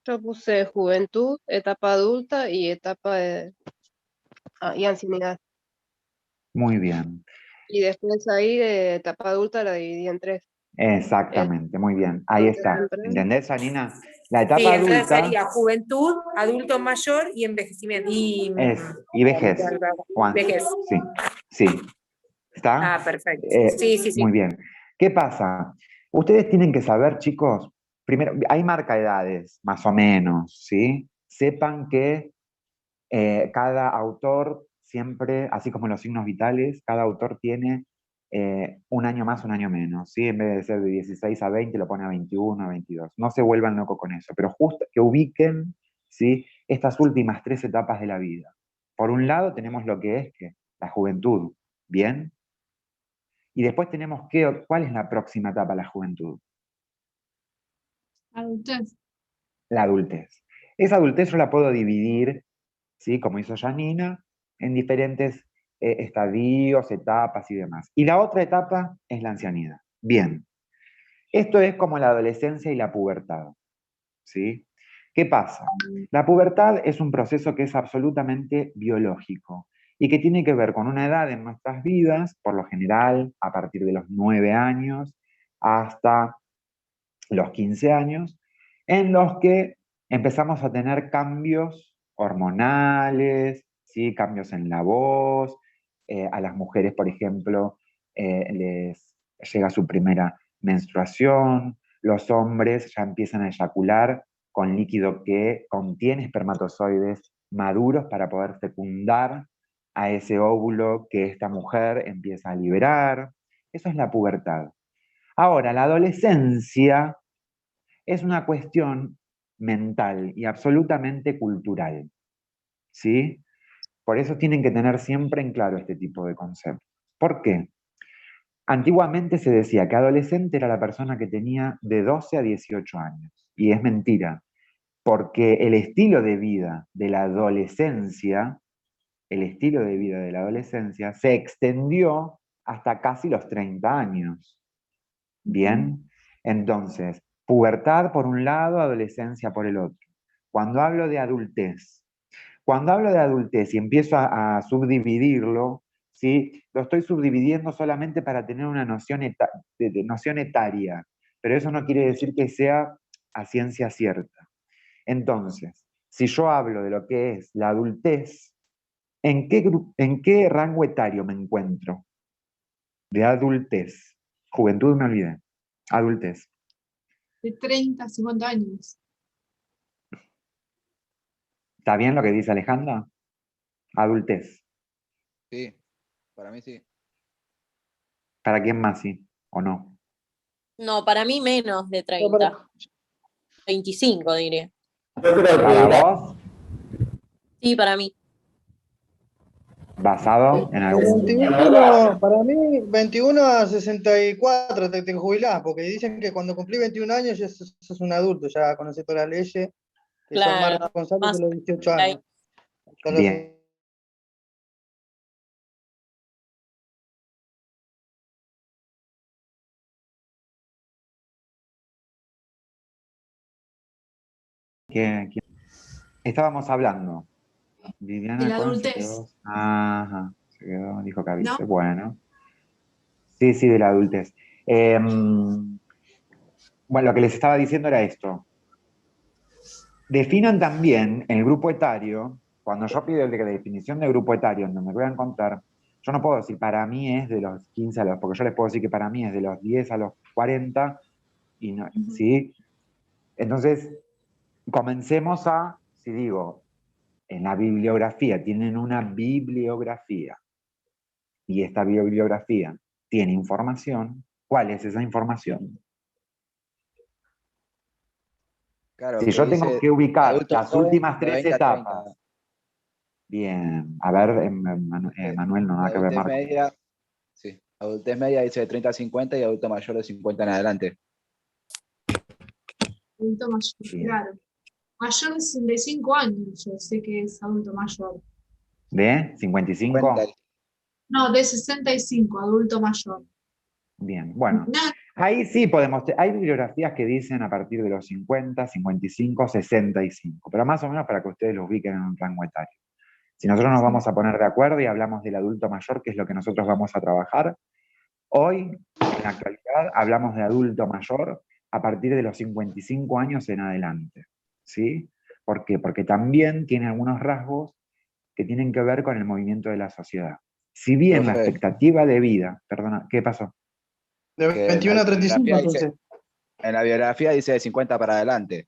Yo puse juventud, etapa adulta y etapa y ancianidad. Muy bien. Y después ahí de etapa adulta la dividí en 3. Exactamente, muy bien. Ahí está. ¿Entendés, Janina? La etapa adulta. Entonces sería juventud, adulto mayor y envejecimiento. Y vejez. Juan. Vejez. Sí. ¿Está? Perfecto. Sí. Muy bien. ¿Qué pasa? Ustedes tienen que saber, chicos, primero, hay marca edades, más o menos, ¿sí? Sepan que cada autor siempre, así como los signos vitales, cada autor tiene un año más, un año menos, ¿sí? En vez de ser de 16 a 20, lo pone a 21, a 22. No se vuelvan locos con eso, pero justo que ubiquen, ¿sí? Estas últimas 3 etapas de la vida. Por un lado tenemos lo que es la juventud, ¿bien? Y después tenemos ¿cuál es la próxima etapa de la juventud? Adultez. La adultez. Esa adultez yo la puedo dividir, ¿sí? Como hizo Janina, en diferentes estadios, etapas y demás. Y la otra etapa es la ancianidad. Bien, esto es como la adolescencia y la pubertad, ¿sí? ¿Qué pasa? La pubertad es un proceso que es absolutamente biológico y que tiene que ver con una edad en nuestras vidas, por lo general a partir de los 9 años hasta los 15 años, en los que empezamos a tener cambios hormonales, ¿sí? Cambios en la voz, a las mujeres, por ejemplo, les llega su primera menstruación, los hombres ya empiezan a eyacular con líquido que contiene espermatozoides maduros para poder fecundar a ese óvulo que esta mujer empieza a liberar. Eso es la pubertad. Ahora, la adolescencia es una cuestión mental y absolutamente cultural, ¿sí? Por eso tienen que tener siempre en claro este tipo de conceptos. ¿Por qué? Antiguamente se decía que adolescente era la persona que tenía de 12 a 18 años, y es mentira, porque el estilo de vida de la adolescencia, se extendió hasta casi los 30 años. Bien, entonces, pubertad por un lado, adolescencia por el otro. Cuando hablo de adultez y empiezo a subdividirlo, ¿sí? Lo estoy subdividiendo solamente para tener una noción, noción etaria, pero eso no quiere decir que sea a ciencia cierta. Entonces, si yo hablo de lo que es la adultez, ¿en qué rango etario me encuentro? De adultez. Juventud me olvidé. Adultez. De 30 a 50 años. ¿Está bien lo que dice Alejandra? Adultez. Sí, para mí sí. ¿Para quién más sí o no? No, para mí menos de 30. 25 diría. ¿Para vos? Sí, para mí. ¿Basado en algún...? 21, para mí, 21 a 64 te jubilás, porque dicen que cuando cumplís 21 años ya sos un adulto, ya conoces todas las leyes, que son más Claro, responsables más de los 18 ahí. años. Con los- Bien. Estábamos hablando. De Viviana la Cohen se adultez. quedó... Ajá, se quedó, dijo que avise. ¿No? Bueno. Sí, sí, de la adultez. Bueno, lo que les estaba diciendo era esto. Definan también el grupo etario. Cuando yo pido la definición de grupo etario, en donde voy a encontrar, yo no puedo decir para mí es de los 15 a los, porque yo les puedo decir que para mí es de los 10 a los 40, y no, ¿sí? Entonces, comencemos si digo, en la bibliografía, tienen una bibliografía, y esta bibliografía tiene información, ¿cuál es esa información? Claro, Si que yo tengo dice que ubicar adulto las joven últimas de 3 20 a 30. etapas, bien, a ver, Manuel, no nada que ver, Adultez Marco. media, sí. Adultez media dice de 30 a 50 y adulto mayor de 50 en adelante. Adulto mayor, Bien. claro. Mayor de 65 años, yo sé que es adulto mayor. ¿De 55? No, de 65, adulto mayor. Bien, bueno. No, Ahí sí podemos, hay bibliografías que dicen a partir de los 50, 55, 65, pero más o menos para que ustedes los ubiquen en un rango etario. Si nosotros nos vamos a poner de acuerdo y hablamos del adulto mayor, que es lo que nosotros vamos a trabajar, hoy, en la actualidad, hablamos de adulto mayor a partir de los 55 años en adelante. ¿Sí? ¿Por qué? Porque también tiene algunos rasgos que tienen que ver con el movimiento de la sociedad. Si bien la Profe. expectativa de vida, perdona, ¿qué pasó? De Que 21 a en la 35, biografía dice- entonces. En la biografía dice de 50 para adelante.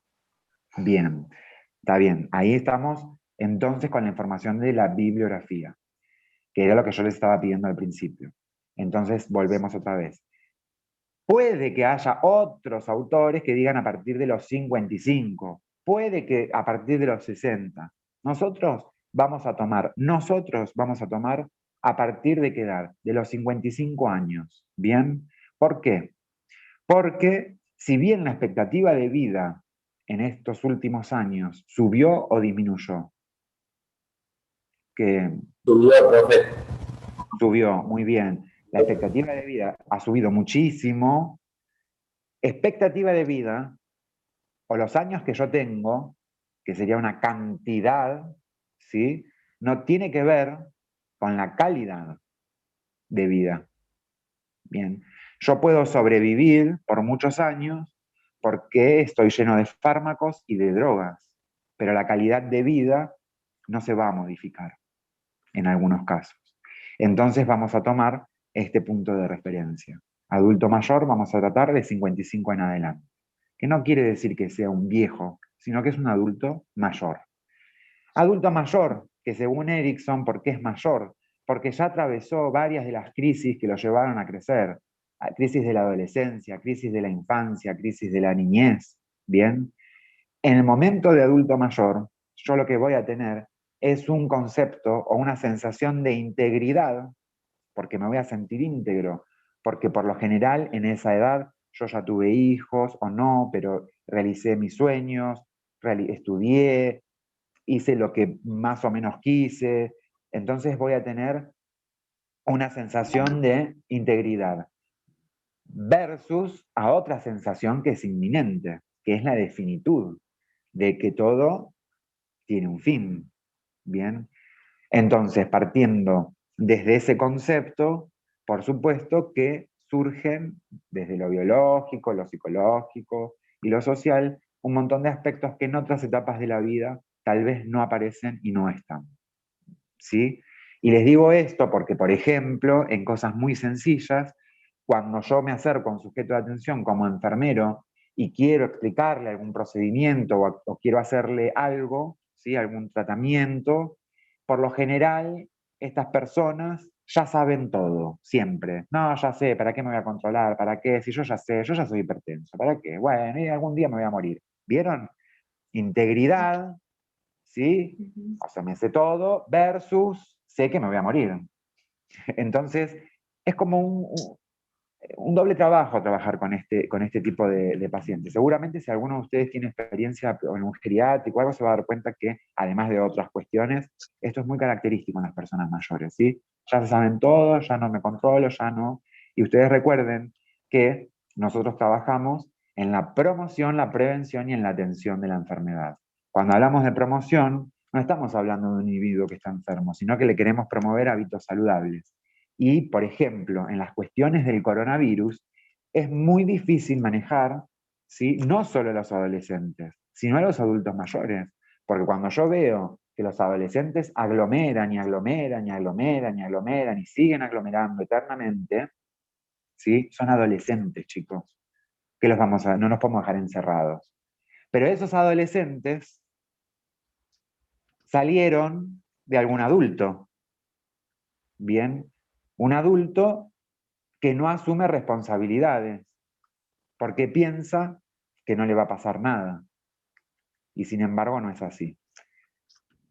Bien, está bien. Ahí estamos entonces con la información de la bibliografía, que era lo que yo les estaba pidiendo al principio. Entonces volvemos otra vez. Puede que haya otros autores que digan a partir de los 55, puede que a partir de los 60. Nosotros vamos a tomar a partir de qué edad? De los 55 años. ¿Bien? ¿Por qué? Porque si bien la expectativa de vida en estos últimos años subió o disminuyó, Que Subió, profe. subió, muy bien. La expectativa de vida ha subido muchísimo. Expectativa de vida, o los años que yo tengo, que sería una cantidad, ¿sí? No tiene que ver con la calidad de vida. Bien, yo puedo sobrevivir por muchos años porque estoy lleno de fármacos y de drogas, pero la calidad de vida no se va a modificar en algunos casos. Entonces vamos a tomar este punto de referencia. Adulto mayor vamos a tratar de 55 en adelante, que no quiere decir que sea un viejo, sino que es un adulto mayor. Adulto mayor, que según Erickson, ¿por qué es mayor? Porque ya atravesó varias de las crisis que lo llevaron a crecer. Crisis de la adolescencia, crisis de la infancia, crisis de la niñez. Bien, en el momento de adulto mayor, yo lo que voy a tener es un concepto o una sensación de integridad, porque me voy a sentir íntegro, porque por lo general en esa edad yo ya tuve hijos o no, pero realicé mis sueños, estudié, hice lo que más o menos quise, entonces voy a tener una sensación de integridad versus a otra sensación que es inminente, que es la de finitud, de que todo tiene un fin. Bien, entonces partiendo desde ese concepto, por supuesto que surgen desde lo biológico, lo psicológico y lo social un montón de aspectos que en otras etapas de la vida tal vez no aparecen y no están. ¿Sí? Y les digo esto porque, por ejemplo, en cosas muy sencillas, cuando yo me acerco a un sujeto de atención como enfermero y quiero explicarle algún procedimiento o quiero hacerle algo, ¿sí? Algún tratamiento, por lo general, estas personas ya saben todo, siempre. No, ya sé, ¿para qué me voy a controlar? ¿Para qué? Si yo ya sé, yo ya soy hipertenso, ¿para qué? Bueno, y algún día me voy a morir. ¿Vieron? Integridad, ¿sí? O sea, me sé todo versus sé que me voy a morir. Entonces, es como un doble trabajo trabajar con este tipo de pacientes. Seguramente si alguno de ustedes tiene experiencia en un geriátrico o algo, se va a dar cuenta que, además de otras cuestiones, esto es muy característico en las personas mayores, ¿sí? Ya se saben todo, ya no me controlo, ya no. Y ustedes recuerden que nosotros trabajamos en la promoción, la prevención y en la atención de la enfermedad. Cuando hablamos de promoción, no estamos hablando de un individuo que está enfermo, sino que le queremos promover hábitos saludables. Y, por ejemplo, en las cuestiones del coronavirus, es muy difícil manejar, ¿sí? No solo a los adolescentes, sino a los adultos mayores. Porque cuando yo veo que los adolescentes aglomeran y aglomeran y aglomeran y aglomeran y siguen aglomerando eternamente, ¿sí? Son adolescentes, chicos, que no nos podemos dejar encerrados. Pero esos adolescentes salieron de algún adulto. Bien, un adulto que no asume responsabilidades, porque piensa que no le va a pasar nada. Y sin embargo no es así.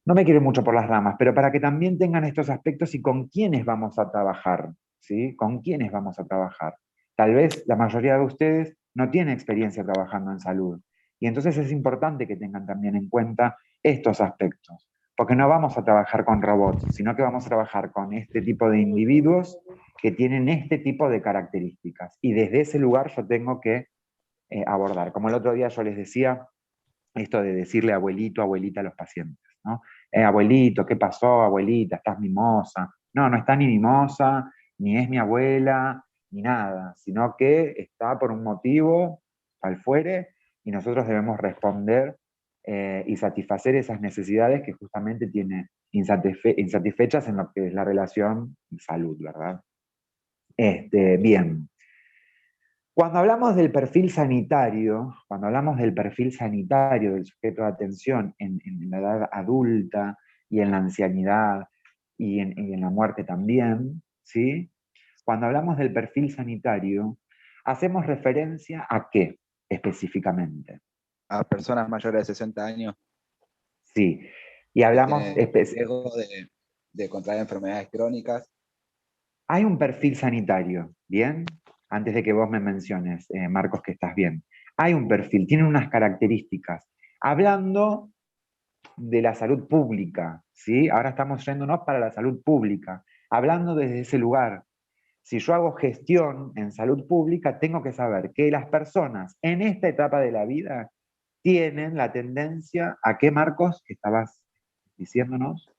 No me quiero ir mucho por las ramas, pero para que también tengan estos aspectos y con quiénes vamos a trabajar, ¿sí? ¿Con quiénes vamos a trabajar? Tal vez la mayoría de ustedes no tiene experiencia trabajando en salud. Y entonces es importante que tengan también en cuenta estos aspectos. Porque no vamos a trabajar con robots, sino que vamos a trabajar con este tipo de individuos que tienen este tipo de características. Y desde ese lugar yo tengo que abordar. Como el otro día yo les decía, esto de decirle abuelito, abuelita a los pacientes, ¿no? Abuelito, ¿qué pasó, abuelita? ¿Estás mimosa? No, no está ni mimosa, ni es mi abuela, ni nada, sino que está por un motivo al fuere y nosotros debemos responder y satisfacer esas necesidades que justamente tiene insatisfechas en lo que es la relación salud, ¿verdad? Bien. Cuando hablamos del perfil sanitario, del sujeto de atención en la edad adulta y en la ancianidad y en la muerte también, ¿sí? Cuando hablamos del perfil sanitario, hacemos referencia a qué específicamente. A personas mayores de 60 años. Sí, y hablamos... riesgo de contraer enfermedades crónicas. Hay un perfil sanitario, ¿bien? Antes de que vos me menciones, Marcos, que estás bien. Hay un perfil, tiene unas características. Hablando de la salud pública, ¿sí? Ahora estamos yéndonos para la salud pública, hablando desde ese lugar. Si yo hago gestión en salud pública, tengo que saber que las personas en esta etapa de la vida tienen la tendencia a qué, Marcos, que estabas diciéndonos.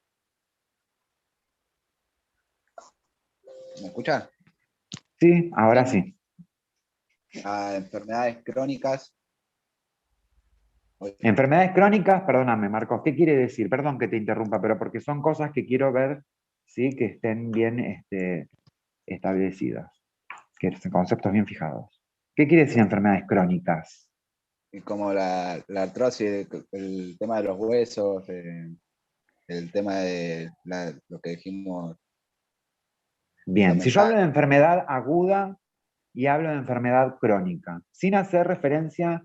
¿Me escuchas? Sí, ahora sí. A enfermedades crónicas. Enfermedades crónicas, perdóname, Marcos, ¿qué quiere decir? Perdón que te interrumpa, pero porque son cosas que quiero ver, ¿sí? Que estén bien establecidas, que son conceptos bien fijados. ¿Qué quiere decir enfermedades crónicas? Y como la artrosis, el tema de los huesos, el tema de lo que dijimos. Bien, si yo hablo de enfermedad aguda y hablo de enfermedad crónica, sin hacer referencia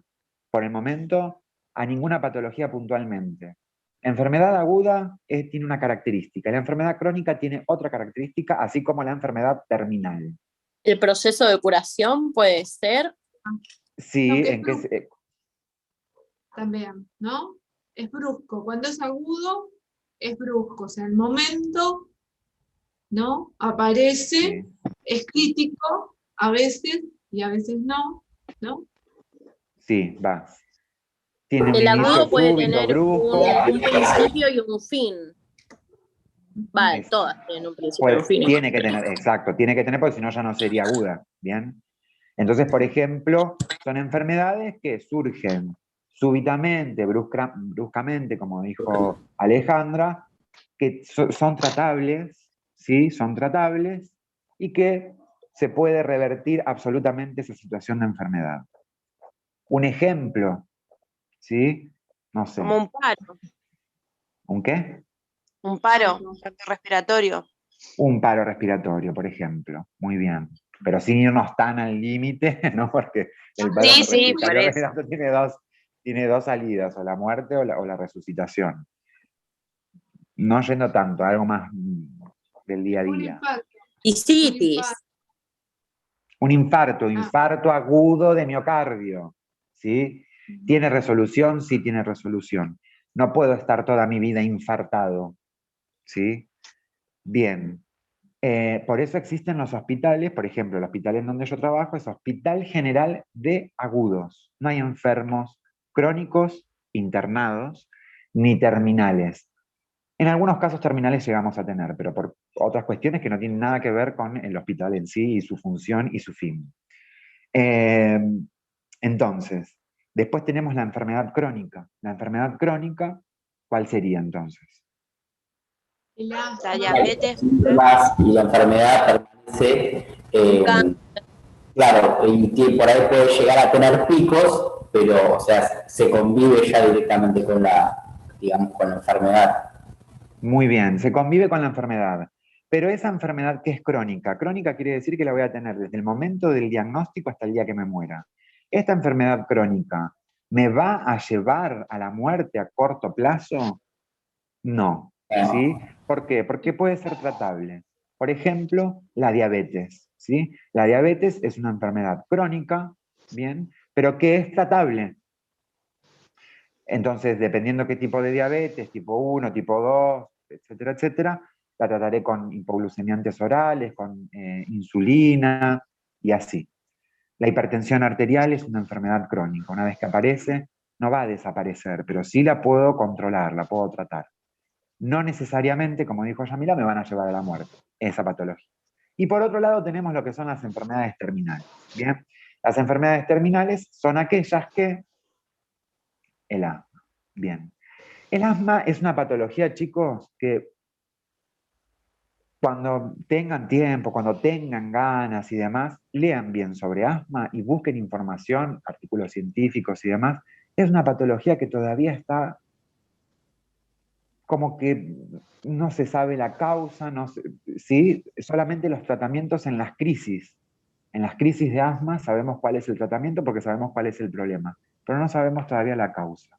por el momento a ninguna patología puntualmente. Enfermedad aguda tiene una característica, la enfermedad crónica tiene otra característica, así como la enfermedad terminal. ¿El proceso de curación puede ser? Sí, también, ¿no? Es brusco. Cuando es agudo, es brusco. O sea, el momento, ¿no? Aparece, sí. Es crítico a veces y a veces no, ¿no? Sí, va. Tiene un el inicio agudo puede súbito, tener brusco. un principio y un fin. Vale, todas tienen un principio y un fin. Tiene que tener, exacto, tiene que tener porque si no ya no sería aguda, ¿bien? Entonces, por ejemplo, son enfermedades que surgen súbitamente, bruscamente, como dijo Alejandra, que son tratables, ¿sí? Son tratables y que se puede revertir absolutamente esa situación de enfermedad. Un ejemplo, ¿sí? No sé. Como un paro. ¿Un qué? Un paro respiratorio. Un paro respiratorio, por ejemplo. Muy bien. Pero sin irnos tan al límite, ¿no? Porque el paro respiratorio tiene dos salidas, o la muerte o la resucitación. No yendo tanto, algo más del día a día. Isitis. Un infarto agudo de miocardio. ¿Sí? ¿Tiene resolución? Sí, tiene resolución. No puedo estar toda mi vida infartado. ¿Sí? Bien. Por eso existen los hospitales, por ejemplo, el hospital en donde yo trabajo es Hospital General de Agudos. No hay enfermos crónicos, internados, ni terminales. En algunos casos terminales llegamos a tener, pero por otras cuestiones que no tienen nada que ver con el hospital en sí y su función y su fin. Entonces, después tenemos la enfermedad crónica. La enfermedad crónica, ¿cuál sería entonces? La diabetes. Y la enfermedad permanece, claro, y por ahí puede llegar a tener picos, pero, o sea, se convive ya directamente con digamos, con la enfermedad. Muy bien, se convive con la enfermedad. Pero esa enfermedad que es crónica, crónica quiere decir que la voy a tener desde el momento del diagnóstico hasta el día que me muera. ¿Esta enfermedad crónica me va a llevar a la muerte a corto plazo? No. ¿Sí? ¿Por qué? Porque puede ser tratable. Por ejemplo, la diabetes. ¿Sí? La diabetes es una enfermedad crónica, ¿bien? Pero que es tratable. Entonces, dependiendo qué tipo de diabetes, tipo 1, tipo 2, etcétera, etcétera, la trataré con hipoglucemiantes orales, con insulina y así. La hipertensión arterial es una enfermedad crónica. Una vez que aparece, no va a desaparecer, pero sí la puedo controlar, la puedo tratar. No necesariamente, como dijo Yamila, me van a llevar a la muerte, esa patología. Y por otro lado tenemos lo que son las enfermedades terminales. ¿Bien? Las enfermedades terminales son aquellas que el asma. Bien. El asma es una patología, chicos, que cuando tengan tiempo, cuando tengan ganas y demás, lean bien sobre asma y busquen información, artículos científicos y demás. Es una patología que todavía está como que no se sabe la causa, ¿sí? Solamente los tratamientos en las crisis. En las crisis de asma sabemos cuál es el tratamiento porque sabemos cuál es el problema, pero no sabemos todavía la causa.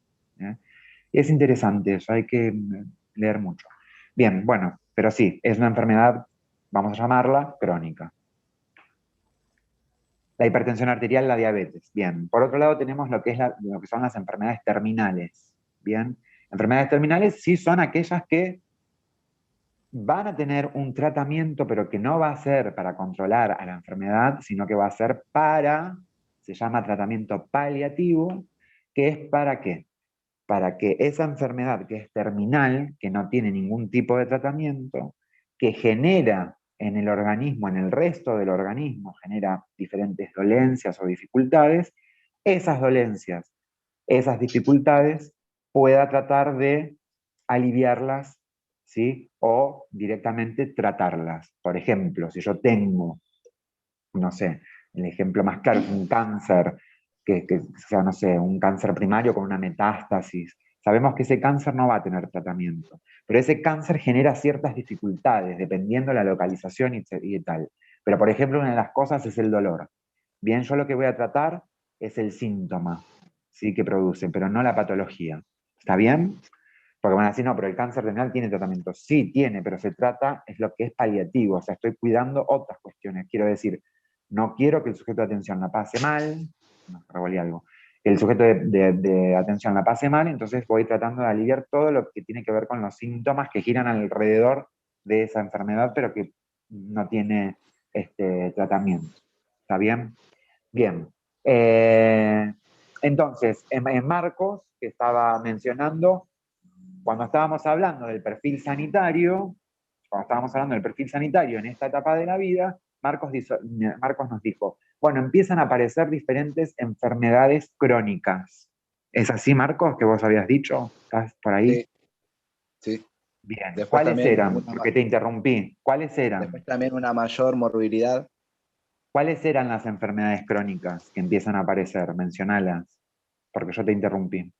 Es interesante eso, hay que leer mucho. Bien, bueno, pero sí, es una enfermedad, vamos a llamarla, crónica. La hipertensión arterial, la diabetes. Bien, por otro lado tenemos lo que son las enfermedades terminales. Bien, Enfermedades terminales sí son aquellas que van a tener un tratamiento, pero que no va a ser para controlar a la enfermedad, sino que va a ser se llama tratamiento paliativo, que es ¿para qué? Para que esa enfermedad que es terminal, que no tiene ningún tipo de tratamiento, que genera en el organismo, en el resto del organismo, genera diferentes dolencias o dificultades, esas dolencias, esas dificultades, pueda tratar de aliviarlas, ¿sí? O directamente tratarlas. Por ejemplo, si yo tengo, no sé, el ejemplo más claro es un cáncer, que sea, no sé, un cáncer primario con una metástasis. Sabemos que ese cáncer no va a tener tratamiento, pero ese cáncer genera ciertas dificultades, dependiendo de la localización y tal. Pero, por ejemplo, una de las cosas es el dolor. Bien, yo lo que voy a tratar es el síntoma, ¿sí? Que produce, pero no la patología. ¿Está bien? Porque van a decir, no, pero el cáncer renal tiene tratamiento. Sí, tiene, pero se trata, es lo que es paliativo, o sea, estoy cuidando otras cuestiones. Quiero decir, no quiero que el sujeto de atención la pase mal, no, revolví algo, el sujeto de atención la pase mal, entonces voy tratando de aliviar todo lo que tiene que ver con los síntomas que giran alrededor de esa enfermedad, pero que no tiene tratamiento. ¿Está bien? Bien. Entonces, en Marcos, que estaba mencionando, cuando estábamos hablando del perfil sanitario, en esta etapa de la vida, Marcos nos dijo, bueno, empiezan a aparecer diferentes enfermedades crónicas. ¿Es así, Marcos, que vos habías dicho? ¿Estás por ahí? Sí. Bien. Después ¿Cuáles también eran? Porque te interrumpí. ¿Cuáles eran? Después también una mayor morbilidad. ¿Cuáles eran las enfermedades crónicas que empiezan a aparecer? Mencionalas, porque yo te interrumpí.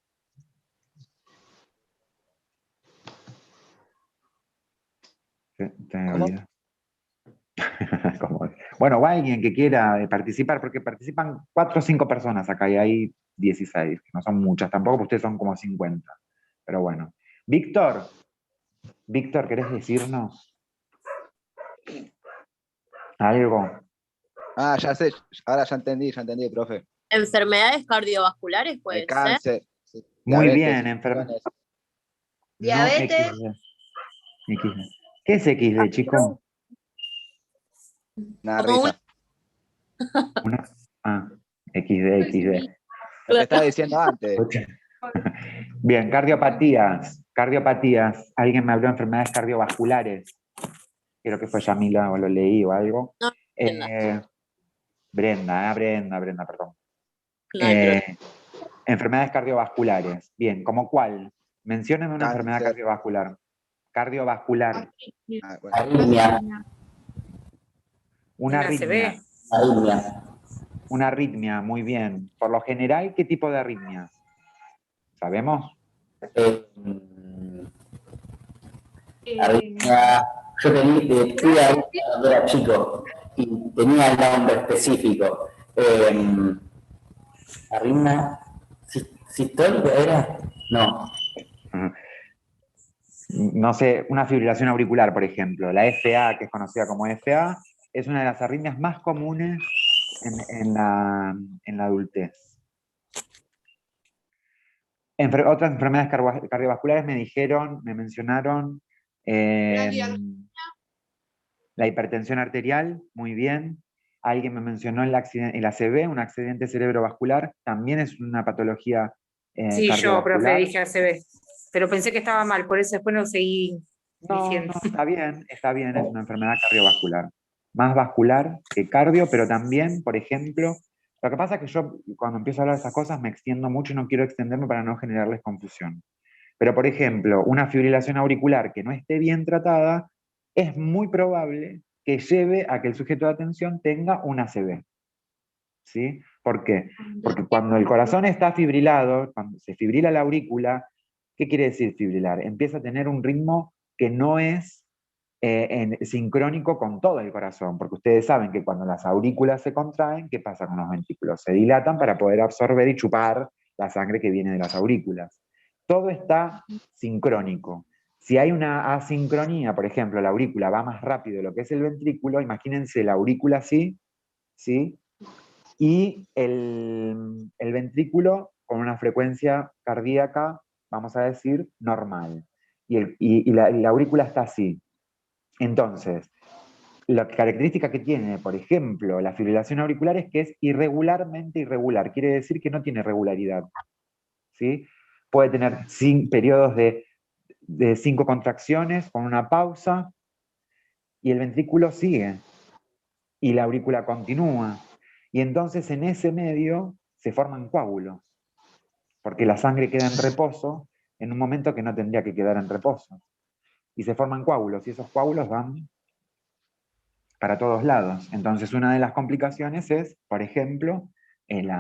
¿Te olvidas? Bueno, o alguien que quiera participar, porque participan 4 o 5 personas acá y hay 16, que no son muchas tampoco, porque ustedes son como 50. Pero bueno. Víctor, ¿querés decirnos algo? Ah, ya sé, ahora ya entendí, profe. Enfermedades cardiovasculares, puede El cáncer. Sí. Muy bien, enfermedades. Diabetes. No, XD. ¿Qué es XD, chico? Una risa. XD. Lo que estaba diciendo antes. Bien, cardiopatías. Alguien me habló de enfermedades cardiovasculares. Creo que fue Yamila o lo leí o algo. No, Brenda, perdón. no hay problema. Enfermedades cardiovasculares. Bien, ¿como cuál? Menciónenme una Cáncer. enfermedad cardiovascular. Cardiovascular. Arritmia. Una arritmia. Arritmia. Una arritmia, muy bien. Por lo general, ¿qué tipo de arritmia? ¿Sabemos? Arritmia. Yo tuve arritmia cuando era chico y tenía el nombre específico. Arritmia sistólica era, no. No sé, una fibrilación auricular, por ejemplo. La FA, que es conocida como FA, es una de las arritmias más comunes en la adultez. Otras enfermedades cardiovasculares me mencionaron la hipertensión arterial, muy bien. Alguien me mencionó el ACV, un accidente cerebrovascular, también es una patología Sí, yo, profe, cardiovascular. dije ACV, pero pensé que estaba mal, por eso después no seguí diciendo. No, está bien, es una enfermedad cardiovascular. Más vascular que cardio, pero también, por ejemplo, lo que pasa es que yo cuando empiezo a hablar de esas cosas me extiendo mucho y no quiero extenderme para no generarles confusión. Pero, por ejemplo, una fibrilación auricular que no esté bien tratada, es muy probable que lleve a que el sujeto de atención tenga un ACV. ¿Sí? ¿Por qué? Porque cuando el corazón está fibrilado, cuando se fibrila la aurícula, ¿qué quiere decir fibrilar? Empieza a tener un ritmo que no es sincrónico con todo el corazón, porque ustedes saben que cuando las aurículas se contraen, ¿qué pasa con los ventrículos? Se dilatan para poder absorber y chupar la sangre que viene de las aurículas. Todo está sincrónico. Si hay una asincronía, por ejemplo, la aurícula va más rápido de lo que es el ventrículo, imagínense la aurícula así, ¿sí? Y el ventrículo con una frecuencia cardíaca vamos a decir, normal. Y la aurícula está así. Entonces, la característica que tiene, por ejemplo, la fibrilación auricular es que es irregularmente irregular. Quiere decir que no tiene regularidad. ¿Sí? Puede tener periodos de 5 contracciones con una pausa, y el ventrículo sigue, y la aurícula continúa. Y entonces en ese medio se forman coágulos, porque la sangre queda en reposo en un momento que no tendría que quedar en reposo. Y se forman coágulos, y esos coágulos van para todos lados. Entonces una de las complicaciones es, por ejemplo, el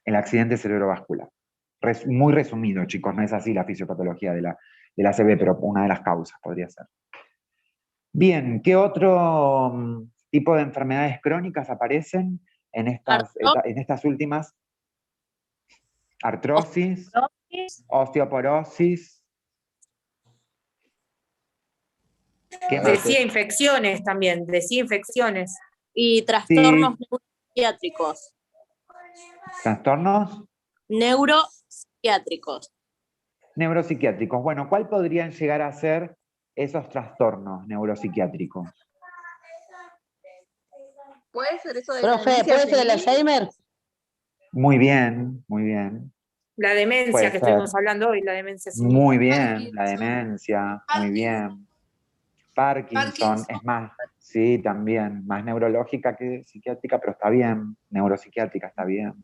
accidente cerebrovascular. Muy resumido, chicos, no es así la fisiopatología de la ACV, pero una de las causas podría ser. Bien, ¿qué otro tipo de enfermedades crónicas aparecen en estas últimas? Artrosis, osteoporosis. Decía infecciones también, decía infecciones. Y trastornos neuropsiquiátricos. ¿Trastornos? Neuropsiquiátricos. Neuropsiquiátricos. Bueno, ¿cuál podrían llegar a ser esos trastornos neuropsiquiátricos? ¿Puede ser eso de Profe, ¿puede ser el Alzheimer? Muy bien, muy bien. La demencia que estuvimos hablando hoy, la demencia. Muy bien, la demencia, muy bien. Parkinson, es más, sí, también, más neurológica que psiquiátrica, pero está bien, neuropsiquiátrica está bien.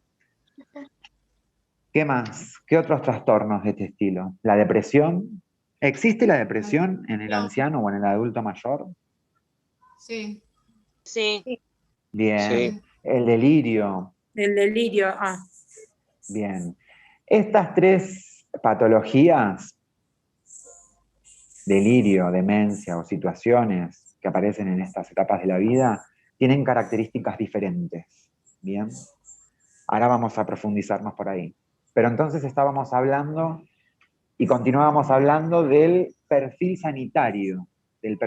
¿Qué más? ¿Qué otros trastornos de este estilo? ¿La depresión? ¿Existe la depresión en el anciano o en el adulto mayor? Sí. Sí. Bien. Sí. El delirio. El delirio, Bien. Estas 3 patologías, delirio, demencia o situaciones que aparecen en estas etapas de la vida, tienen características diferentes. Bien. Ahora vamos a profundizarnos por ahí. Pero entonces estábamos hablando y continuábamos hablando del perfil sanitario del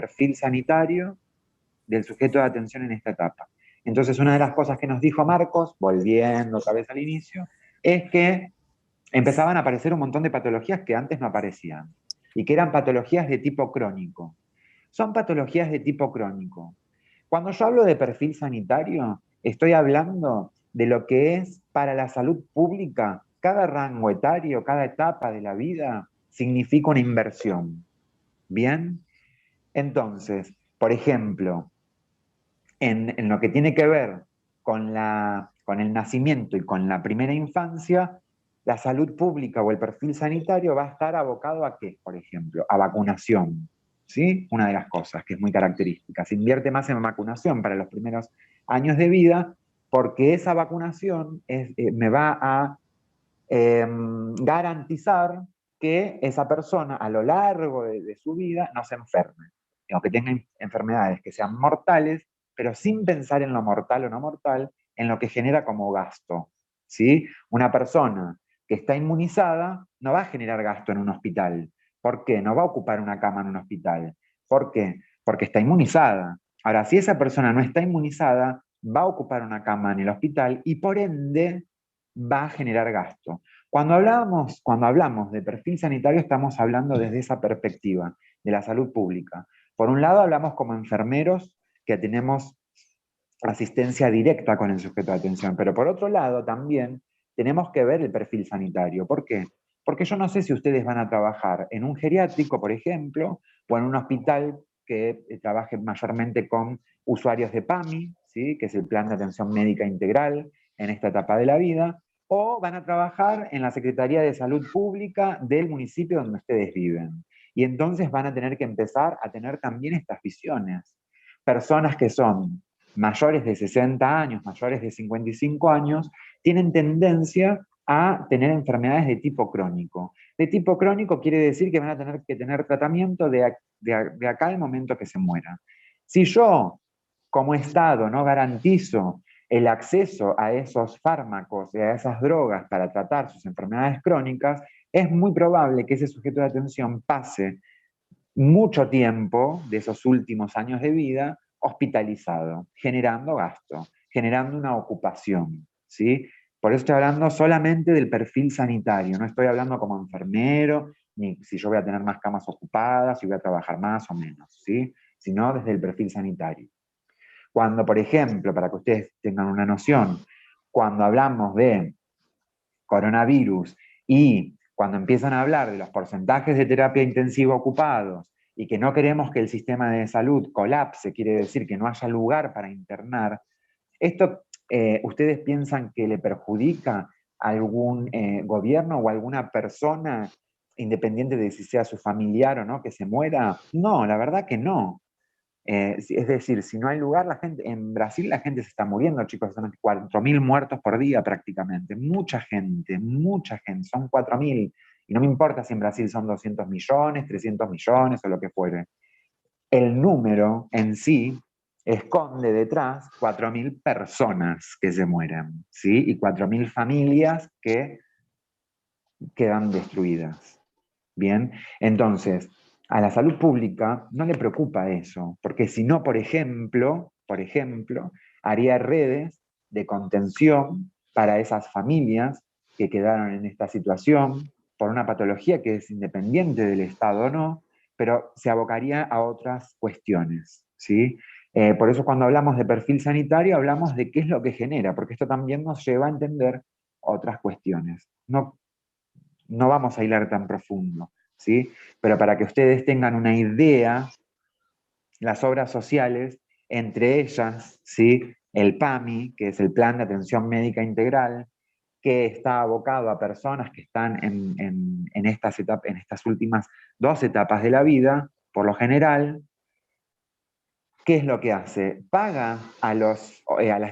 sujeto de atención en esta etapa. Entonces, una de las cosas que nos dijo Marcos, volviendo otra vez al inicio, es que empezaban a aparecer un montón de patologías que antes no aparecían, y que eran patologías de tipo crónico. Son patologías de tipo crónico. Cuando yo hablo de perfil sanitario, estoy hablando de lo que es para la salud pública, cada rango etario, cada etapa de la vida, significa una inversión. ¿Bien? Entonces, por ejemplo, en lo que tiene que ver con el nacimiento y con la primera infancia, la salud pública o el perfil sanitario va a estar abocado a ¿qué? Por ejemplo, a vacunación. ¿Sí? Una de las cosas que es muy característica. Se invierte más en vacunación para los primeros años de vida, porque esa vacunación me va a garantizar que esa persona a lo largo de su vida no se enferme, o que tenga enfermedades que sean mortales, pero sin pensar en lo mortal o no mortal, en lo que genera como gasto. ¿Sí? Una persona que está inmunizada no va a generar gasto en un hospital. ¿Por qué? No va a ocupar una cama en un hospital. ¿Por qué? Porque está inmunizada. Ahora, si esa persona no está inmunizada, va a ocupar una cama en el hospital y por ende va a generar gasto. Cuando hablamos de perfil sanitario, estamos hablando desde esa perspectiva de la salud pública. Por un lado, hablamos como enfermeros que tenemos asistencia directa con el sujeto de atención, pero por otro lado también tenemos que ver el perfil sanitario. ¿Por qué? Porque yo no sé si ustedes van a trabajar en un geriátrico, por ejemplo, o en un hospital que trabaje mayormente con usuarios de PAMI, ¿sí? Que es el Plan de Atención Médica Integral en esta etapa de la vida, o van a trabajar en la Secretaría de Salud Pública del municipio donde ustedes viven. Y entonces van a tener que empezar a tener también estas visiones. Personas que son mayores de 60 años, mayores de 55 años, tienen tendencia a tener enfermedades de tipo crónico. De tipo crónico quiere decir que van a tener que tener tratamiento de acá al momento que se mueran. Si yo, como Estado, no garantizo el acceso a esos fármacos y a esas drogas para tratar sus enfermedades crónicas, es muy probable que ese sujeto de atención pase mucho tiempo de esos últimos años de vida hospitalizado, generando gasto, generando una ocupación, ¿sí? Por eso estoy hablando solamente del perfil sanitario, no estoy hablando como enfermero, ni si yo voy a tener más camas ocupadas, si voy a trabajar más o menos, ¿sí? Sino desde el perfil sanitario. Cuando, por ejemplo, para que ustedes tengan una noción, cuando hablamos de coronavirus y cuando empiezan a hablar de los porcentajes de terapia intensiva ocupados y que no queremos que el sistema de salud colapse, quiere decir que no haya lugar para internar, esto ustedes piensan que le perjudica a algún gobierno o a alguna persona, independiente de si sea su familiar o no, que se muera. No, la verdad que no. Es decir, si no hay lugar, en Brasil la gente se está muriendo, chicos, son 4.000 muertos por día prácticamente, mucha gente, son 4.000, y no me importa si en Brasil son 200 millones, 300 millones o lo que fuere. El número en sí esconde detrás 4.000 personas que se mueren, ¿sí? Y 4.000 familias que quedan destruidas. Bien, entonces, a la salud pública no le preocupa eso, porque si no, por ejemplo, haría redes de contención para esas familias que quedaron en esta situación por una patología que es independiente del Estado o no, pero se abocaría a otras cuestiones, ¿sí? Por eso cuando hablamos de perfil sanitario hablamos de qué es lo que genera, porque esto también nos lleva a entender otras cuestiones. No vamos a hilar tan profundo, ¿sí? Pero para que ustedes tengan una idea, las obras sociales, entre ellas, ¿sí? El PAMI, que es el Plan de Atención Médica Integral, que está abocado a personas que están en estas últimas 2 etapas de la vida, por lo general, ¿qué es lo que hace? Paga a las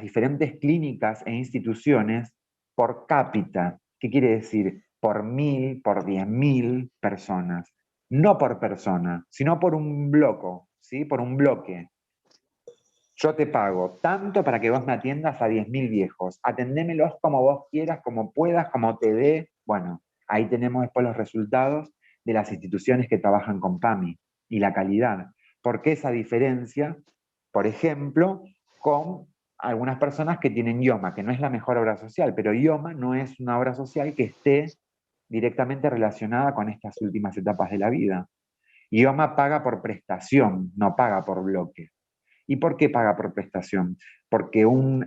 diferentes clínicas e instituciones por cápita. ¿Qué quiere decir? Por 1.000, por 10.000 personas. No por persona, sino por un bloque, ¿sí? Por un bloque. Yo te pago tanto para que vos me atiendas a 10.000 viejos. Atendémelos como vos quieras, como puedas, como te dé. Bueno, ahí tenemos después los resultados de las instituciones que trabajan con PAMI y la calidad. ¿Por qué esa diferencia? Por ejemplo, con algunas personas que tienen IOMA, que no es la mejor obra social, pero IOMA no es una obra social que esté directamente relacionada con estas últimas etapas de la vida. IOMA paga por prestación, no paga por bloque. ¿Y por qué paga por prestación? Porque un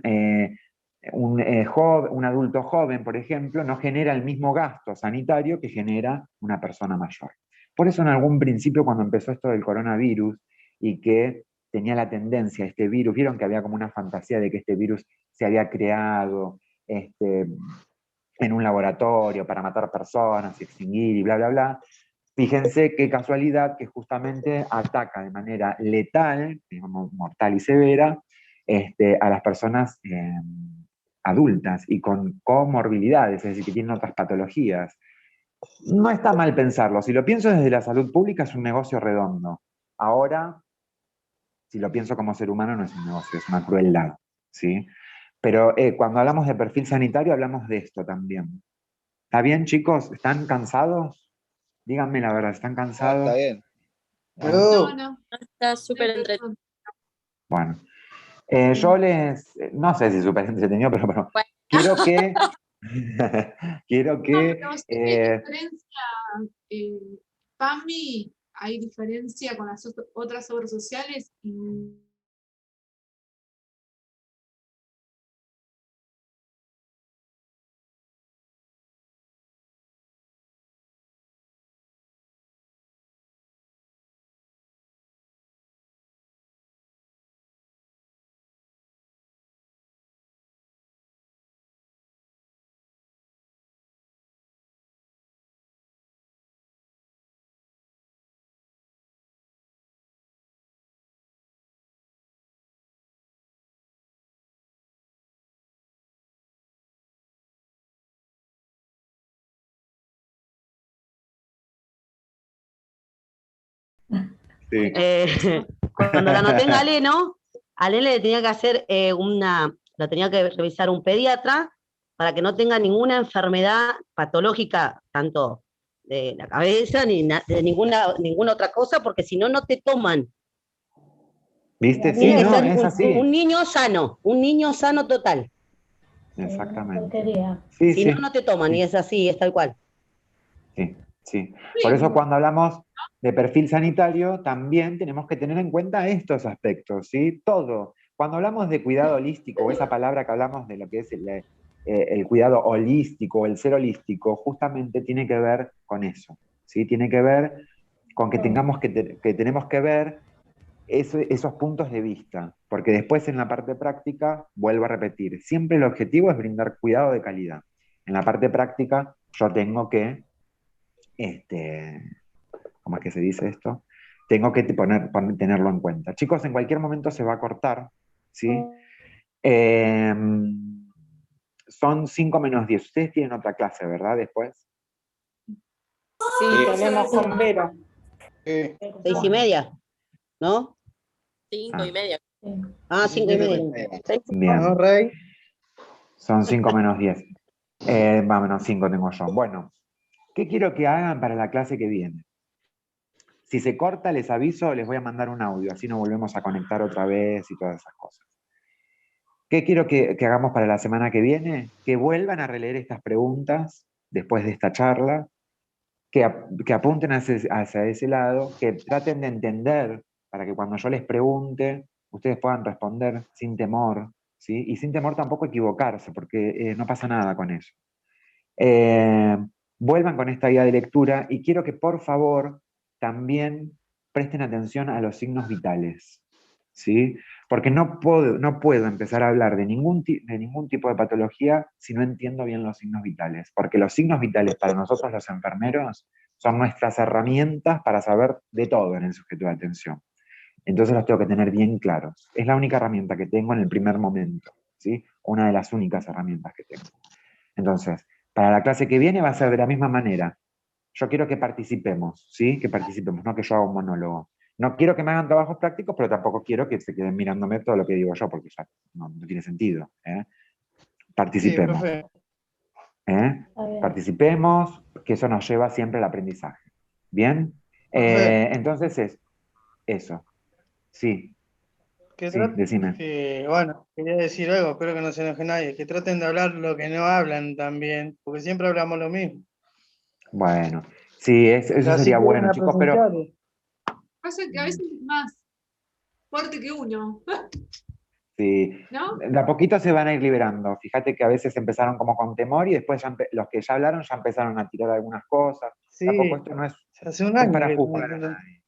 adulto joven, por ejemplo, no genera el mismo gasto sanitario que genera una persona mayor. Por eso en algún principio, cuando empezó esto del coronavirus y que tenía la tendencia, este virus, vieron que había como una fantasía de que este virus se había creado en un laboratorio para matar personas y extinguir y bla, bla, bla. Fíjense qué casualidad que justamente ataca de manera letal, digamos, mortal y severa, a las personas adultas y con comorbilidades, es decir, que tienen otras patologías. No está mal pensarlo. Si lo pienso desde la salud pública, es un negocio redondo. Ahora, si lo pienso como ser humano, no es un negocio, es una crueldad, ¿sí? Pero cuando hablamos de perfil sanitario, hablamos de esto también. ¿Está bien, chicos? ¿Están cansados? Díganme la verdad, ¿están cansados? Está bien. No. Está súper entretenido. Bueno, yo no sé si súper entretenido, pero Bueno. quiero que, No, sí hay diferencia, PAMI, hay diferencia con las otras obras sociales. Sí. Cuando la anoté en Galeno, a Galeno le tenía que hacer lo tenía que revisar un pediatra para que no tenga ninguna enfermedad patológica, tanto de la cabeza ni de ninguna otra cosa, porque si no, no te toman. ¿Viste? Sí, Tiene que no, ser es así. un niño sano total. Exactamente. Si Sí, no, no te toman, y es así, es tal cual. sí. Por eso cuando hablamos de perfil sanitario, también tenemos que tener en cuenta estos aspectos, ¿sí? Todo. Cuando hablamos de cuidado holístico, o esa palabra que hablamos de lo que es el cuidado holístico, el ser holístico, justamente tiene que ver con eso, ¿sí? Tiene que ver con que tenemos que ver esos puntos de vista, porque después en la parte práctica, vuelvo a repetir, siempre el objetivo es brindar cuidado de calidad. En la parte práctica yo tengo que, ¿cómo es que se dice esto? Tengo que tenerlo en cuenta. Chicos, en cualquier momento se va a cortar, ¿sí? Son 5 menos 10. Ustedes tienen otra clase, ¿verdad? Después. Sí, tenemos con Vero. 6:30, ¿no? 5:30. 5:30. Bien. Rey. Son 5 menos 10. Menos 5 tengo yo. Bueno, ¿qué quiero que hagan para la clase que viene? Si se corta, les aviso, les voy a mandar un audio, así nos volvemos a conectar otra vez y todas esas cosas. ¿Qué quiero que hagamos para la semana que viene? Que vuelvan a releer estas preguntas después de esta charla, que apunten hacia ese lado, que traten de entender para que cuando yo les pregunte, ustedes puedan responder sin temor, ¿sí? Y sin temor tampoco equivocarse, porque no pasa nada con eso. Vuelvan con esta guía de lectura y quiero que por favor también presten atención a los signos vitales, ¿sí? Porque no puedo empezar a hablar de ningún tipo de patología si no entiendo bien los signos vitales, porque los signos vitales para nosotros los enfermeros son nuestras herramientas para saber de todo en el sujeto de atención. Entonces los tengo que tener bien claros. Es la única herramienta que tengo en el primer momento, ¿sí? Una de las únicas herramientas que tengo. Entonces, para la clase que viene va a ser de la misma manera. Yo quiero que participemos, ¿sí? Que participemos, no que yo haga un monólogo. No quiero que me hagan trabajos prácticos, pero tampoco quiero que se queden mirándome todo lo que digo yo, porque ya no tiene sentido. Participemos. Sí, Participemos, que eso nos lleva siempre al aprendizaje. ¿Bien? Entonces es eso. Sí. Decime. Bueno, quería decir algo, espero que no se enoje nadie, que traten de hablar lo que no hablan también, porque siempre hablamos lo mismo. Bueno, sí, eso sería bueno, chicos, pero... Pasa que a veces es más fuerte que uno. Sí, ¿No? de a poquito se van a ir liberando. Fíjate que a veces empezaron como con temor y después los que ya hablaron ya empezaron a tirar algunas cosas. Sí, tampoco esto no es, hace un no es año para que juzgar a nadie.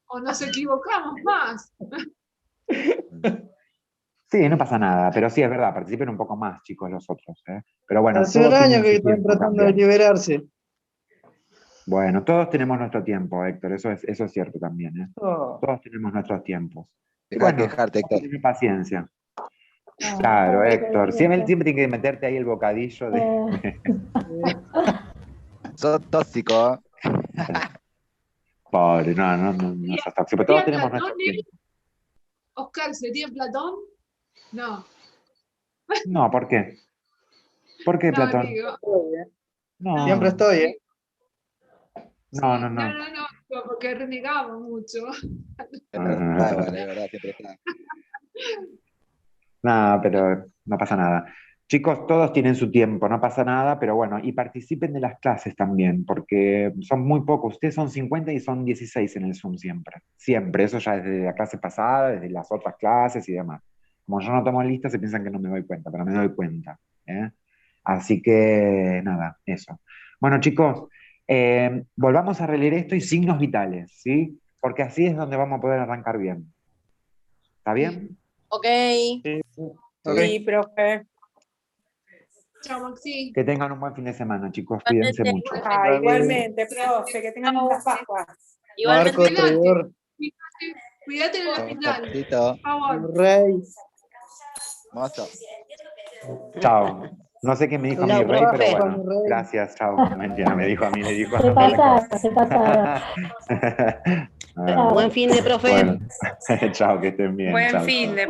O nos equivocamos más. Sí, no pasa nada, pero sí es verdad, participen un poco más, chicos, los otros. Pero bueno, hace un todos año tienen que su están tiempo tratando de también. liberarse. Bueno, todos tenemos nuestro tiempo, Héctor, eso es cierto también. Todos tenemos nuestros tiempos. Deja de quejarte, Héctor. Ten paciencia. Claro, Héctor, siempre tiene que meterte ahí el bocadillo de... Sos tóxico. Pobre, no sos tóxico, pero todos tenemos nuestro tiempo. Oscar, ¿sería Platón? No. No, ¿por qué? ¿Por qué, Platón? Digo, No. Siempre estoy, No. no, porque renegamos mucho. Es verdad, siempre está. No, pero no pasa nada. Chicos, todos tienen su tiempo, no pasa nada, pero bueno, y participen de las clases también, porque son muy pocos. Ustedes son 50 y son 16 en el Zoom siempre. Siempre, eso ya desde la clase pasada, desde las otras clases y demás. Como yo no tomo lista, se piensan que no me doy cuenta, pero me doy cuenta. Así que, nada, eso. Bueno, chicos, volvamos a releer esto y signos vitales, ¿sí? Porque así es donde vamos a poder arrancar bien. ¿Está bien? Ok. Sí, profe. Chao, Maxi. Que tengan un buen fin de semana, chicos. Cuídense mucho. Igualmente, profe, que tengan unas Pascuas. Marco, traidor. Cuídate en el hospital. Papacito. Por favor. Rey. Mozo. Chao. No sé qué me dijo mi rey, pero bueno. Gracias, chao. Mentira, me dijo a mí, le dijo a mí. Se pasaron. Buen fin de, profe. Bueno. Chao, que estén bien. Buen Chao, fin chao. de